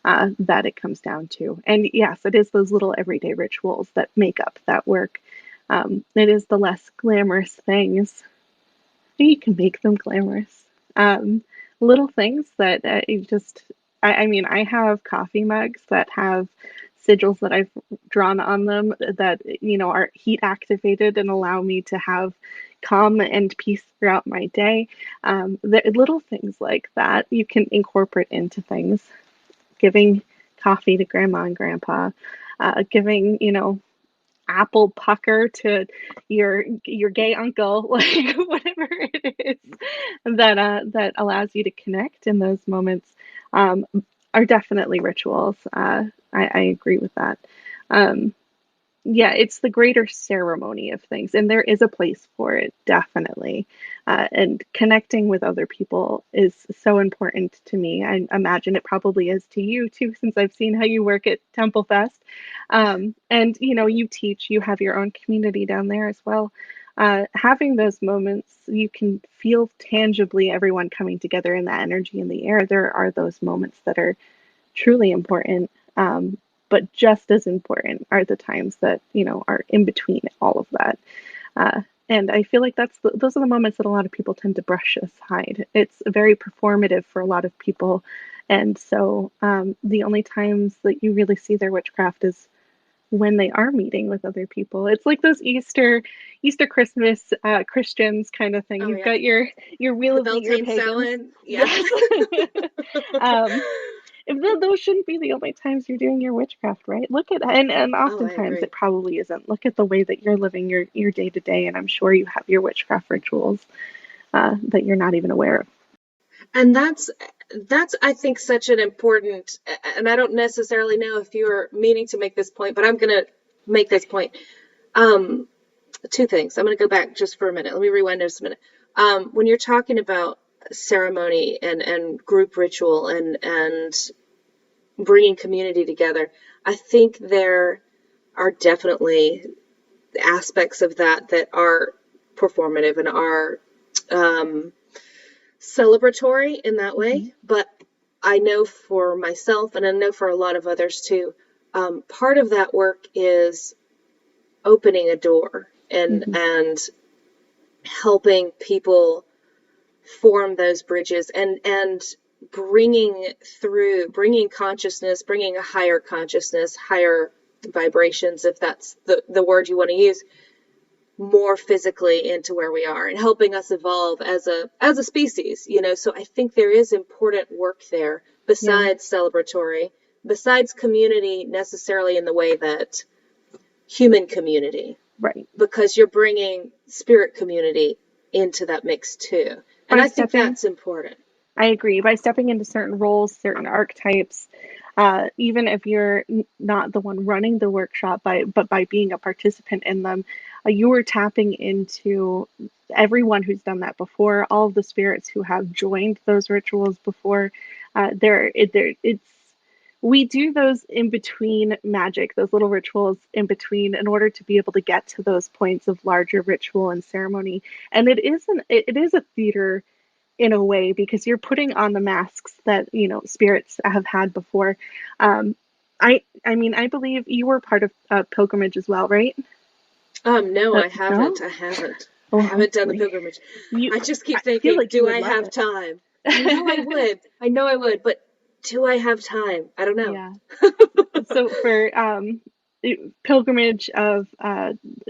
That it comes down to. And yes, it is those little everyday rituals that make up that work. It is the less glamorous things. You can make them glamorous. Um, Little things that you just, I mean, I have coffee mugs that have sigils that I've drawn on them that, are heat activated and allow me to have calm and peace throughout my day. The little things like that you can incorporate into things, giving coffee to grandma and grandpa, giving, apple pucker to your gay uncle, like whatever it is that allows you to connect in those moments, um, are definitely rituals. I agree with that. Um, yeah, it's the greater ceremony of things, and there is a place for it, definitely. And connecting with other people is so important to me. I imagine it probably is to you too, since I've seen how you work at Temple Fest. And you teach, you have your own community down there as well. Having those moments, you can feel tangibly everyone coming together in that energy in the air. There are those moments that are truly important. But just as important are the times that, are in between all of that. Uh, and I feel like those are the moments that a lot of people tend to brush aside. It's very performative for a lot of people. And so the only times that you really see their witchcraft is when they are meeting with other people. It's like those Easter Christmas Christians kind of thing. oh You've yeah, got your Wheel the of the Year Beltane pagans. Samhain, yeah. Yes. um, those shouldn't be the only times you're doing your witchcraft, right? Look at and Oh, I oftentimes agree. it probably isn't. Look at the way that you're living your day to day, and I'm sure you have your witchcraft rituals that you're not even aware of. And that's I think such an important, and I don't necessarily know if you're meaning to make this point, but I'm gonna make this point. Um, Two things. I'm gonna go back just for a minute. Let me rewind just a minute. When you're talking about ceremony and group ritual and bringing community together, I think there are definitely aspects of that that are performative and are um, celebratory in that way. Hmm. But I know for myself, and I know for a lot of others too, part of that work is opening a door Hmm. and helping people form those bridges and bringing consciousness, bringing a higher consciousness, higher vibrations, if that's the word you want to use, more physically into where we are and helping us evolve as a species, so I think there is important work there Yeah, besides celebratory, besides community necessarily in the way that human community, right. because you're bringing spirit community into that mix too, and By I think stepping that's important. I agree. By stepping into certain roles, certain archetypes, even if you're not the one running the workshop, but by being a participant in them, you are tapping into everyone who's done that before, all of the spirits who have joined those rituals before. It's we do those in between magic, those little rituals in between, in order to be able to get to those points of larger ritual and ceremony. And it is a theater in a way because you're putting on the masks that spirits have had before. um I mean, I believe you were part of pilgrimage as well, right? No, I No. haven't. I haven't Oh, done the hopefully pilgrimage. you I just I keep feel thinking, like you do would I love have it. time? I know I would. I know I would, but do I have time? I don't know. Yeah. So for pilgrimage of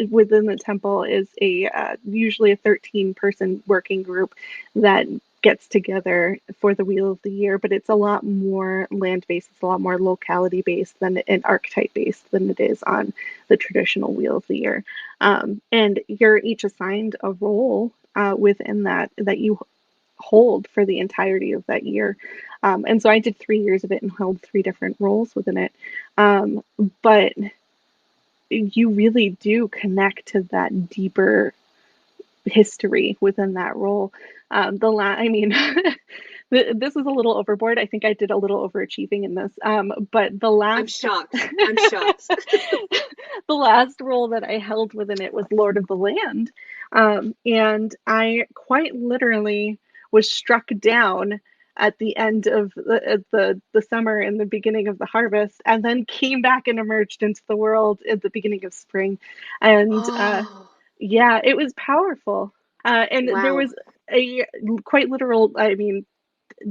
within the temple is a usually a 13-person working group that gets together for the Wheel of the Year, but it's a lot more land-based, it's a lot more locality-based than and archetype-based than it is on the traditional Wheel of the Year. And you're each assigned a role within that you hold for the entirety of that year. And so I did 3 years of it and held three different roles within it. But you really do connect to that deeper history within that role. I mean, this is a little overboard. I think I did a little overachieving in this. But I'm shocked. I'm shocked. the last role that I held within it was Lord of the Land. And I quite literally was struck down at the end of the summer and the beginning of the harvest, and then came back and emerged into the world at the beginning of spring. And Oh, yeah, it was powerful. And there wow. was a quite literal, I mean,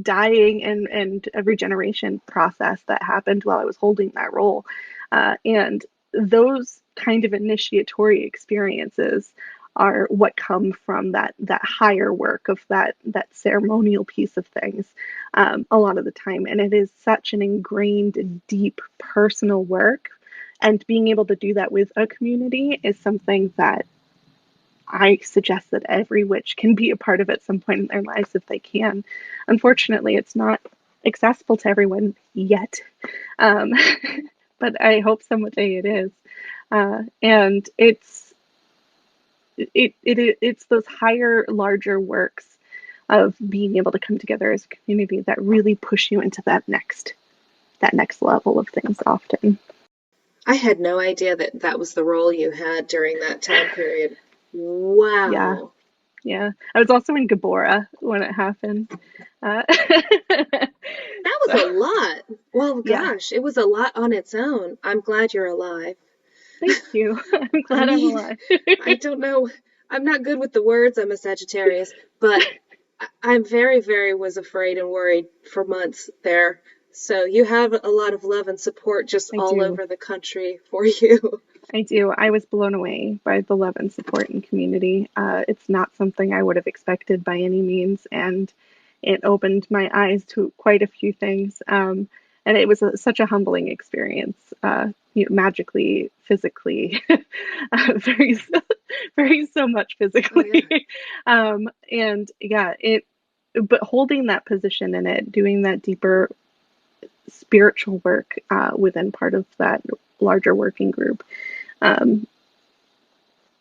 dying and a regeneration process that happened while I was holding that role. And those kind of initiatory experiences are what come from that higher work of that ceremonial piece of things a lot of the time. And it is such an ingrained, deep personal work. And being able to do that with a community is something that I suggest that every witch can be a part of at some point in their lives if they can. Unfortunately, it's not accessible to everyone yet, um, but I hope someday it is. And it's those higher, larger works of being able to come together as a community that really push you into that next level of things often. I had no idea that that was the role you had during that time period. Yeah, Wow. yeah. I was also in Gabora when it happened. Uh, That was a so, lot. Well, yeah. gosh, it was a lot on its own. I'm glad you're alive. Thank you. I'm I glad I'm mean, alive. I don't know. I'm not good with the words. I'm a Sagittarius, but I'm very, very was afraid and worried for months there. So you have a lot of love and support just I all do. over the country for you. I do. I was blown away by the love and support and community. It's not something I would have expected by any means, and it opened my eyes to quite a few things. And it was such a humbling experience, magically, physically, very, very so much Oh yeah. physically. And yeah, but holding that position in it, doing that deeper spiritual work within part of that larger working group. Um,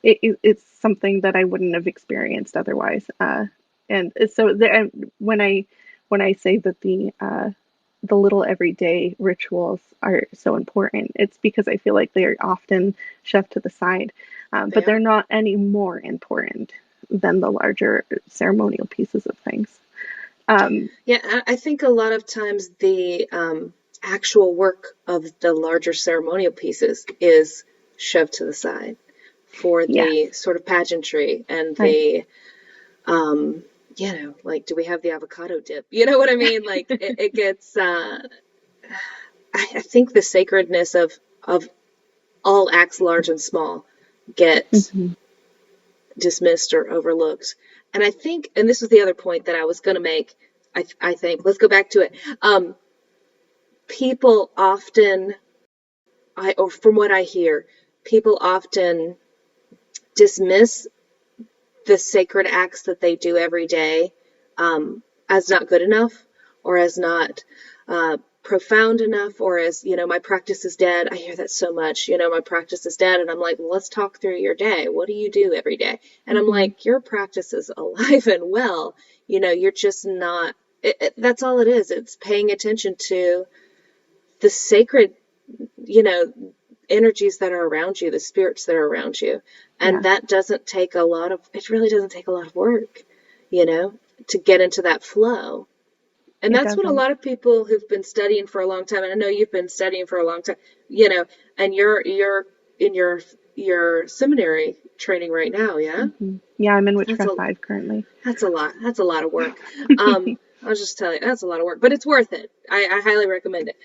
it's something that I wouldn't have experienced otherwise. And so when I say that the little everyday rituals are so important, it's because I feel like they're often shoved to the side, They but they're are. not any more important than the larger ceremonial pieces of things. Um, Yeah, I think a lot of times the actual work of the larger ceremonial pieces is shoved to the side for yes, the sort of pageantry and right. the, like, do we have the avocado dip? You know what I mean? Like, it gets, I think the sacredness of all acts large and small get Hmm. dismissed or overlooked. And I think, and this was the other point that I was going to make, I think, let's go back to it. People often, or from what I hear, people often dismiss the sacred acts that they do every day as not good enough or as not profound enough or as, my practice is dead. I hear that so much, my practice is dead. And I'm like, well, let's talk through your day. What do you do every day? And I'm Hmm. like, your practice is alive and well. You're just not, that's all it is. It's paying attention to the sacred, you know, energies that are around you, the spirits that are around you. And Yeah, that doesn't take a lot of, it really doesn't take a lot of work, you know, to get into that flow. And it that's what a doesn't. lot of people who've been studying for a long time, and I know you've been studying for a long time, and you're in your seminary training right now, yeah? Hmm. Yeah, I'm in That's a Witchcraft 5 currently. that's a lot. That's a lot of work. Um, I'll just tell you, that's a lot of work, but it's worth it. I highly recommend it.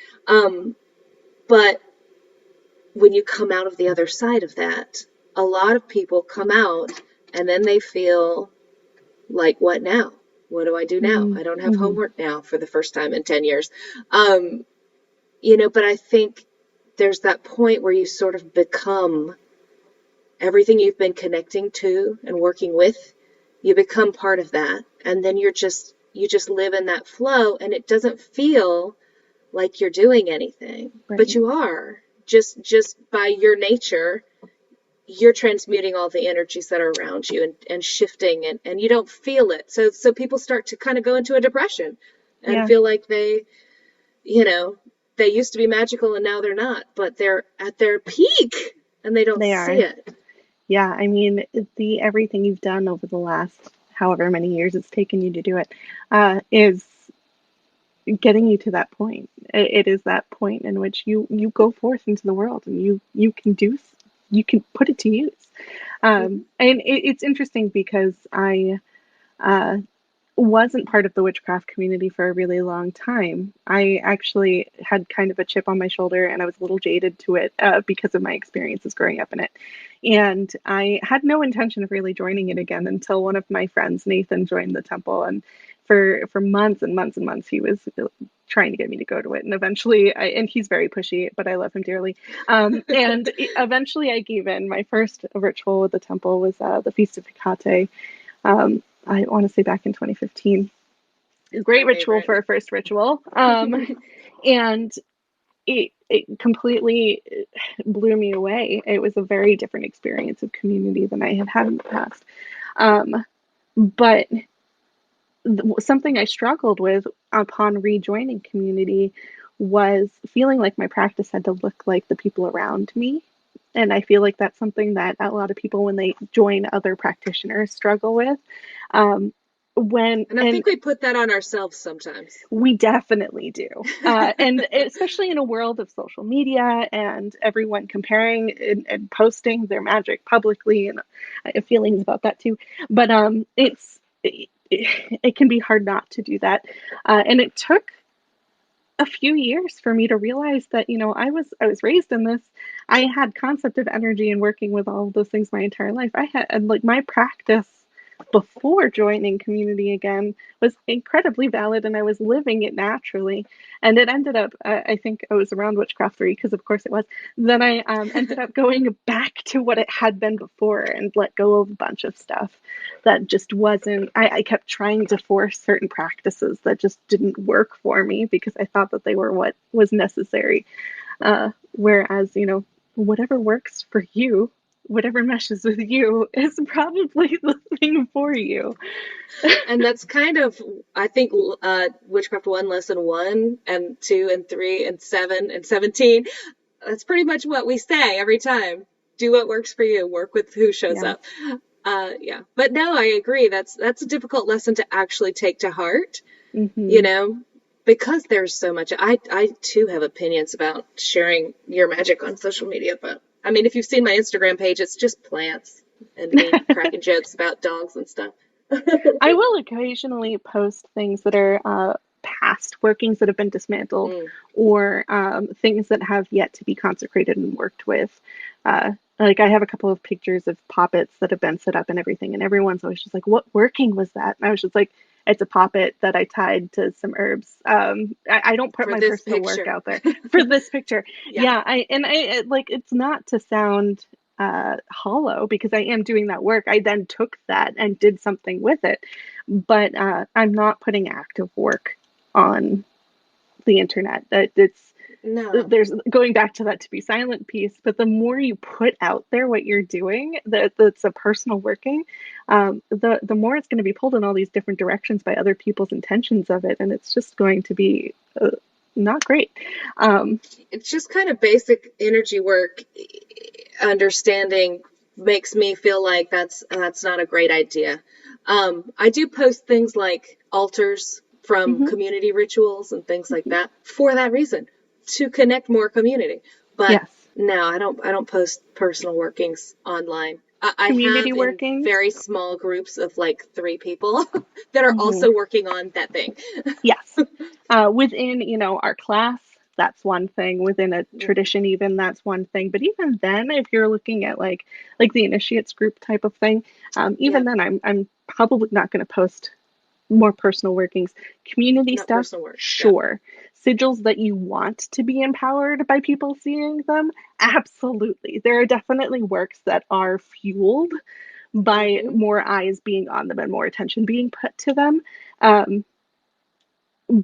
But when you come out of the other side of that, a lot of people come out and then they feel like, what now? What do I do now? I don't have Mm-hmm. homework now for the first time in 10 years. But I think there's that point where you sort of become everything you've been connecting to and working with, you become part of that. And then you just live in that flow, and it doesn't feel like you're doing anything, Right. but you are just by your nature. You're transmuting all the energies that are around you and shifting, and you don't feel it. So people start to kind of go into a depression and feel like they used to be magical and now they're not, but they're at their peak and they don't They see are. it. Yeah, I mean, the everything you've done over the last however many years it's taken you to do it, is getting you to that point. It is that point in which you go forth into the world and you can put it to use. And it's interesting because I uh, wasn't part of the witchcraft community for a really long time. I actually had kind of a chip on my shoulder and I was a little jaded to it because of my experiences growing up in it. And I had no intention of really joining it again until one of my friends, Nathan, joined the temple. And for months and months and months, he was trying to get me to go to it. And eventually, and he's very pushy, but I love him dearly. And eventually I gave in. My first ritual with the temple was the Feast of Hecate. I want to say back in 2015. Great ritual for a first ritual. And it completely blew me away. It was a very different experience of community than I had in the past. But something I struggled with upon rejoining community was feeling like my practice had to look like the people around me. And I feel like that's something that a lot of people, when they join other practitioners, struggle with. And I think we put that on ourselves sometimes. We definitely do. And especially in a world of social media and everyone comparing and posting their magic publicly, and I have feelings about that too. But it can be hard not to do that. And it took a few years for me to realize that, I was raised in this. I had concept of energy and working with all of those things my entire life. I had like my practice before joining community again was incredibly valid, and I was living it naturally. And it ended up, I think I was around Witchcraft 3, because of course it was. Then I ended up going back to what it had been before and let go of a bunch of stuff that just wasn't, I kept trying to force certain practices that just didn't work for me because I thought that they were what was necessary. Whereas, whatever works for you, whatever meshes with you, is probably the thing for you. And that's kind of, I think, Witchcraft 1, Lesson 1, and 2, and 3, and 7, and 17. That's pretty much what we say every time. Do what works for you. Work with who shows up. Yeah. But no, I agree. That's a difficult lesson to actually take to heart, because there's so much. I too have opinions about sharing your magic on social media, but I mean, if you've seen my Instagram page, it's just plants and me cracking jokes about dogs and stuff. I will occasionally post things that are past workings that have been dismantled, or things that have yet to be consecrated and worked with. Like I have a couple of pictures of poppets that have been set up and everything, and everyone's always just like, "What working was that?" And I was just like, "It's a poppet that I tied to some herbs." I don't put my personal work out there for this picture. Yeah, I like, it's not to sound hollow, because I am doing that work. I then took that and did something with it, but I'm not putting active work on the internet. There's going back to that to be silent piece, but the more you put out there what you're doing, that's a personal working, the more it's going to be pulled in all these different directions by other people's intentions of it, and it's just going to be not great. It's just kind of basic energy work. Understanding makes me feel like that's not a great idea. I do post things like altars from community rituals and things like that for that reason, to connect more community. But no, I don't post personal workings online. I community have in workings. very small groups of like 3 people that are Hmm. also working on that thing. Yes. Within, our class, that's one thing. Within a tradition, even that's one thing. But even then, if you're looking at like the initiates group type of thing, even Yeah, then, I'm probably not going to post more personal workings. Community not stuff, personal work. Yeah. sure. Sigils that you want to be empowered by people seeing them, absolutely. There are definitely works that are fueled by Hmm. more eyes being on them and more attention being put to them. Um,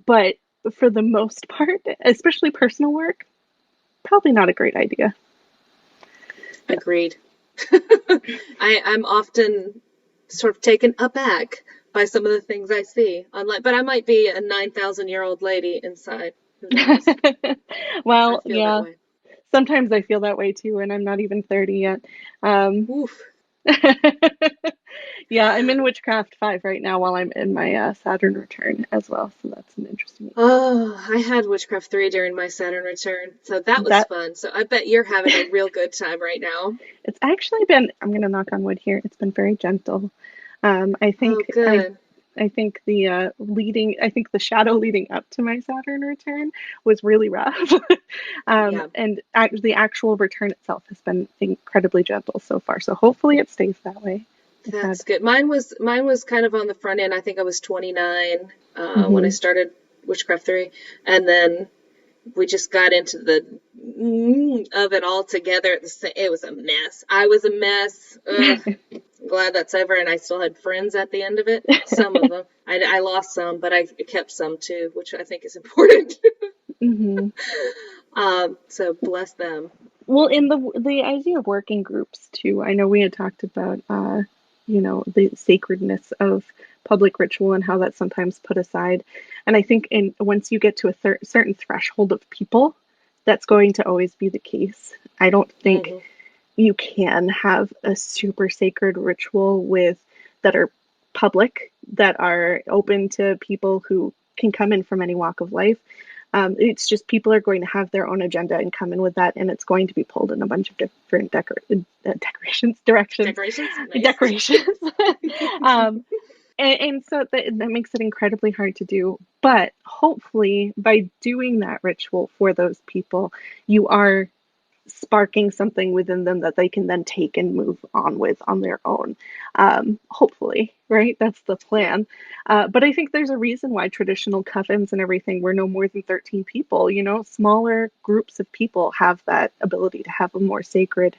but for the most part, especially personal work, probably not a great idea. Agreed. I'm often sort of taken aback by some of the things I see online, but I might be a 9,000-year-old lady inside. Who knows? I Well, feel that yeah, way. sometimes I feel that way too, and I'm not even 30 yet. Um, Oof. yeah, I'm in Witchcraft 5 right now while I'm in my Saturn return as well, so that's an interesting. Oh, I had Witchcraft 3 during my Saturn return, so that was That fun. So I bet you're having a real good time right now. it's actually been, I'm gonna knock on wood here, it's been very gentle. I Oh, think good. I think I think the shadow leading up to my Saturn return was really rough. Yeah, And the actual return itself has been incredibly gentle so far. So hopefully it stays that way. I've had, that's good. Mine was kind of on the front end. I think I was 29 when I hmm started Witchcraft 3, and then we just got into the of it all together. It was a mess. I was a mess. Ugh. I'm glad that's over, and I still had friends at the end of it. Some of them. I lost some, but I kept some too, which I think is important. hmm So bless them. Well, in the idea of working groups too, I know we had talked about the sacredness of public ritual and how that's sometimes put aside. And I think in once you get to a certain threshold of people, that's going to always be the case. I don't think Hmm. you can have a super sacred ritual with that are public, that are open to people who can come in from any walk of life. It's just people are going to have their own agenda and come in with that, and it's going to be pulled in a bunch of different decorations, directions, Decorations, nice. decorations. um, and so that makes it incredibly hard to do. But hopefully, by doing that ritual for those people, you are sparking something within them that they can then take and move on with on their own. Hopefully, right? That's the Yeah. plan. But I think there's a reason why traditional covens and everything were no more than 13 people. Smaller groups of people have that ability to have a more sacred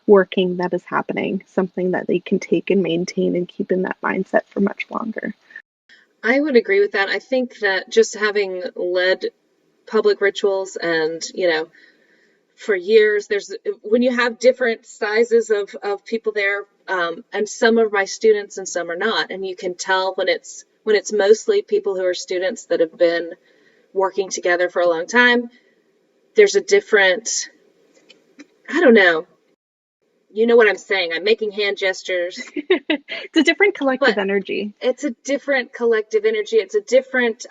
working that is happening, something that they can take and maintain and keep in that mindset for much longer. I would agree with that. I think that just having led public rituals and, for years, when you have different sizes of people there, and some are my students and some are not, and you can tell when it's mostly people who are students that have been working together for a long time. There's a different, I don't know, you know what I'm saying. I'm making hand gestures, It's a different collective but energy. it's a different collective energy. It's a different,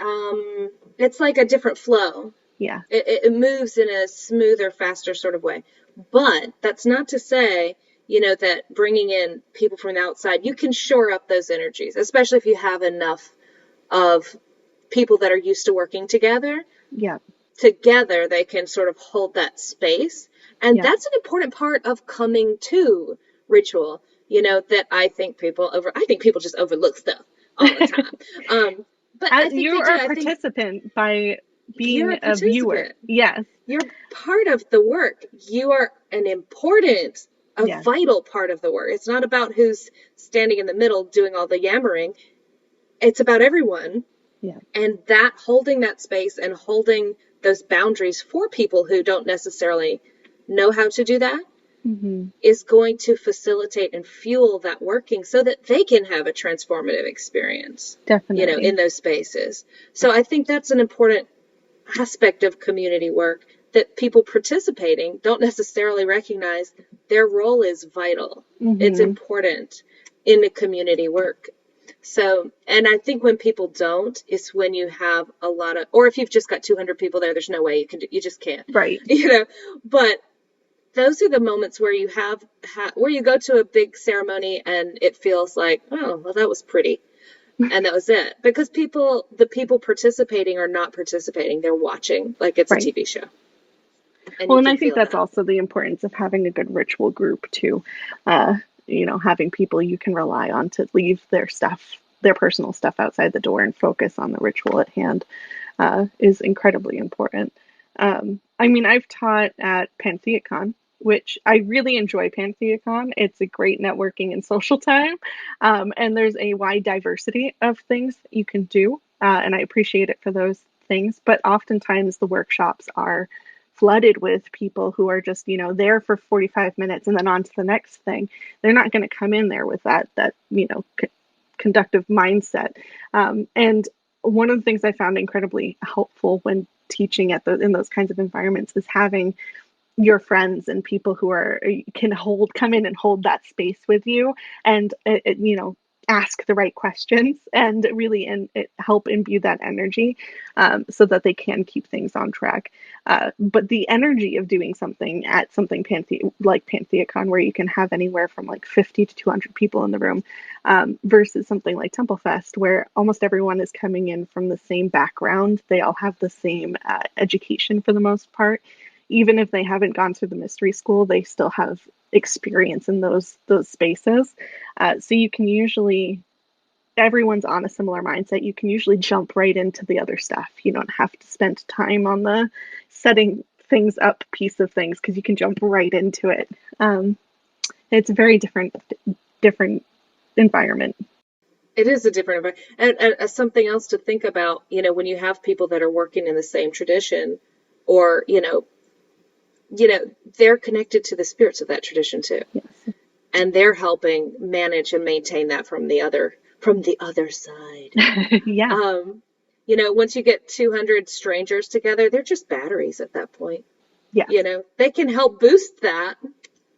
it's like a different flow. Yeah. It moves in a smoother, faster sort of way. But that's not to say, that bringing in people from the outside, you can shore up those energies, especially if you have enough of people that are used to working together. Yeah. Together, they can sort of hold that space. And Yeah. that's an important part of coming to ritual, that I think people just overlook stuff all the time. But I think You they are do. a I think participant by you're being a a viewer. participant. Yes. You're part of the work. You are a Yes. vital part of the work. It's not about who's standing in the middle doing all the yammering. It's about everyone. Yeah. And that holding that space and holding those boundaries for people who don't necessarily know how to do that Hmm. is going to facilitate and fuel that working so that they can have a transformative experience, in Definitely. those spaces. So I think that's an important aspect of community work that people participating don't necessarily recognize. Their role is vital. It's Hmm. important in the community work. So, and I think when people don't, it's when you have a lot of, or if you've just got 200 people there, there's no way you just can't, Right. But those are the moments where you where you go to a big ceremony and it feels like, oh, well, that was pretty. And that was it. Because the people participating are not participating. They're watching like it's a TV show. And I think that's also the importance of having a good ritual group too. Having people you can rely on to leave their personal stuff outside the door and focus on the ritual at hand is incredibly important. I've taught at PantheaCon, which I really enjoy PantheaCon. It's a great networking and social time. And there's a wide diversity of things that you can do. And I appreciate it for those things. But oftentimes the workshops are flooded with people who are just, there for 45 minutes and then on to the next thing. They're not going to come in there with that conductive mindset. And one of the things I found incredibly helpful when teaching in those kinds of environments is having your friends and people who come in and hold that space with you and, ask the right questions and really help imbue that energy so that they can keep things on track. But the energy of doing something at something like PantheaCon, where you can have anywhere from like 50 to 200 people in the room, versus something like Temple Fest, where almost everyone is coming in from the same background. They all have the same education for the most part. Even if they haven't gone through the mystery school, they still have experience in those spaces. So you can usually, everyone's on a similar mindset. You can usually jump right into the other stuff. You don't have to spend time on the setting things up piece of things because you can jump right into it. It's a very different environment. It is a different environment. And something else to think about, when you have people that are working in the same tradition or, they're connected to the spirits of that tradition too. Yes. And they're helping manage and maintain that from the other side. Yeah. Once you get 200 strangers together, they're just batteries at that point. Yeah. They can help boost that,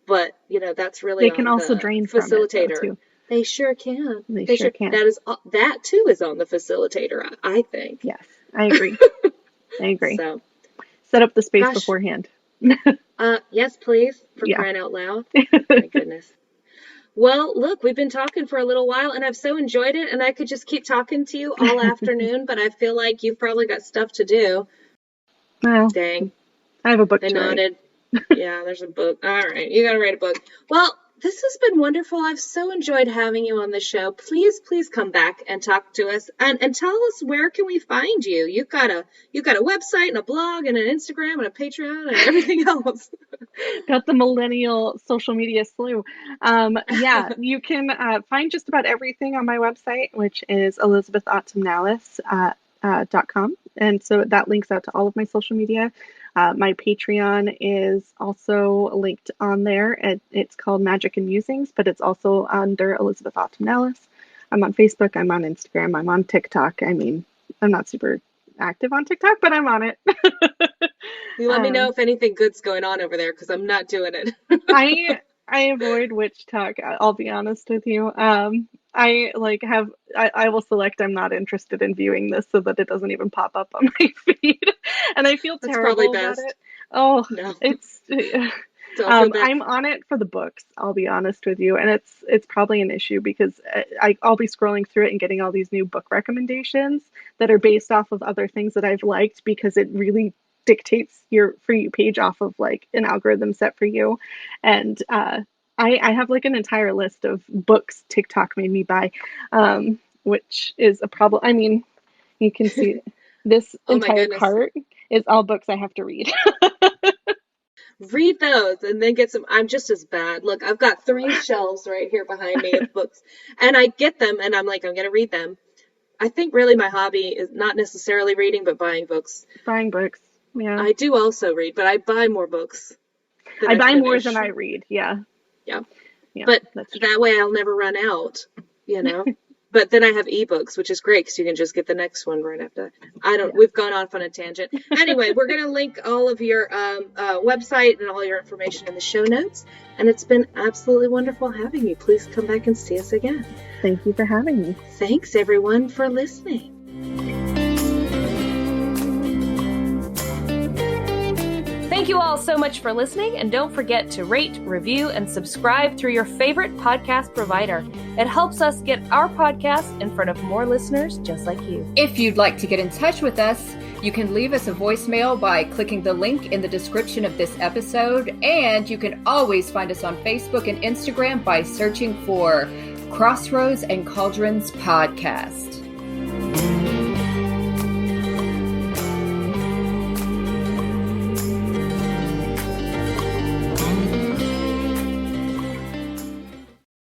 but that's really they can also drain facilitator. From it, too. They sure can. They sure can. That too is on the facilitator, I think. Yes, I agree. So, set up the space beforehand. Yes, please, for crying out loud. My goodness. Well, look, we've been talking for a little while, and I've so enjoyed it, and I could just keep talking to you all afternoon, but I feel like you've probably got stuff to do. Well, dang. I have a book to nodded. Yeah, there's a book. All right, you got to write a book. Well, this has been wonderful. I've so enjoyed having you on the show. Please come back and talk to us and tell us where can we find you. You've got a website and a blog and an Instagram and a Patreon and everything else. Got the millennial social media slew. You can find just about everything on my website, which is elizabethautumnalis.com. And so that links out to all of my social media. My Patreon is also linked on there. It's called Magic and Musings, but it's also under Elizabeth Autumnalis. I'm on Facebook. I'm on Instagram. I'm on TikTok. I'm not super active on TikTok, but I'm on it. You let me know if anything good's going on over there, because I'm not doing it. I avoid witch talk. I'll be honest with you. I will select I'm not interested in viewing this so that it doesn't even pop up on my feed. And I feel terrible about it. Oh, no. I'm on it for the books, I'll be honest with you. And it's probably an issue because I'll be scrolling through it and getting all these new book recommendations that are based off of other things that I've liked, because it really dictates your For You page off of like an algorithm set for you. And I have like an entire list of books TikTok made me buy, which is a problem. You can see this entire cart is all books I have to read. Read those and then get some. I'm just as bad. Look, I've got 3 shelves right here behind me of books, and I get them and I'm like, I'm going to read them. I think really my hobby is not necessarily reading, but buying books. Buying books. Yeah. I do also read, but I buy more books. I buy more than I read. Yeah. Yeah. But that way I'll never run out, But then I have ebooks, which is great because you can just get the next one right after. We've gone off on a tangent. Anyway, we're going to link all of your website and all your information in the show notes. And it's been absolutely wonderful having you. Please come back and see us again. Thank you for having me. Thanks, everyone, for listening. Thank Thank you all so much for listening, and don't forget to rate, review, and subscribe through your favorite podcast provider. It helps us get our podcast in front of more listeners just like you. If you'd like to get in touch with us, you can leave us a voicemail by clicking the link in the description of this episode, and you can always find us on Facebook and Instagram by searching for Crossroads and Cauldrons Podcast.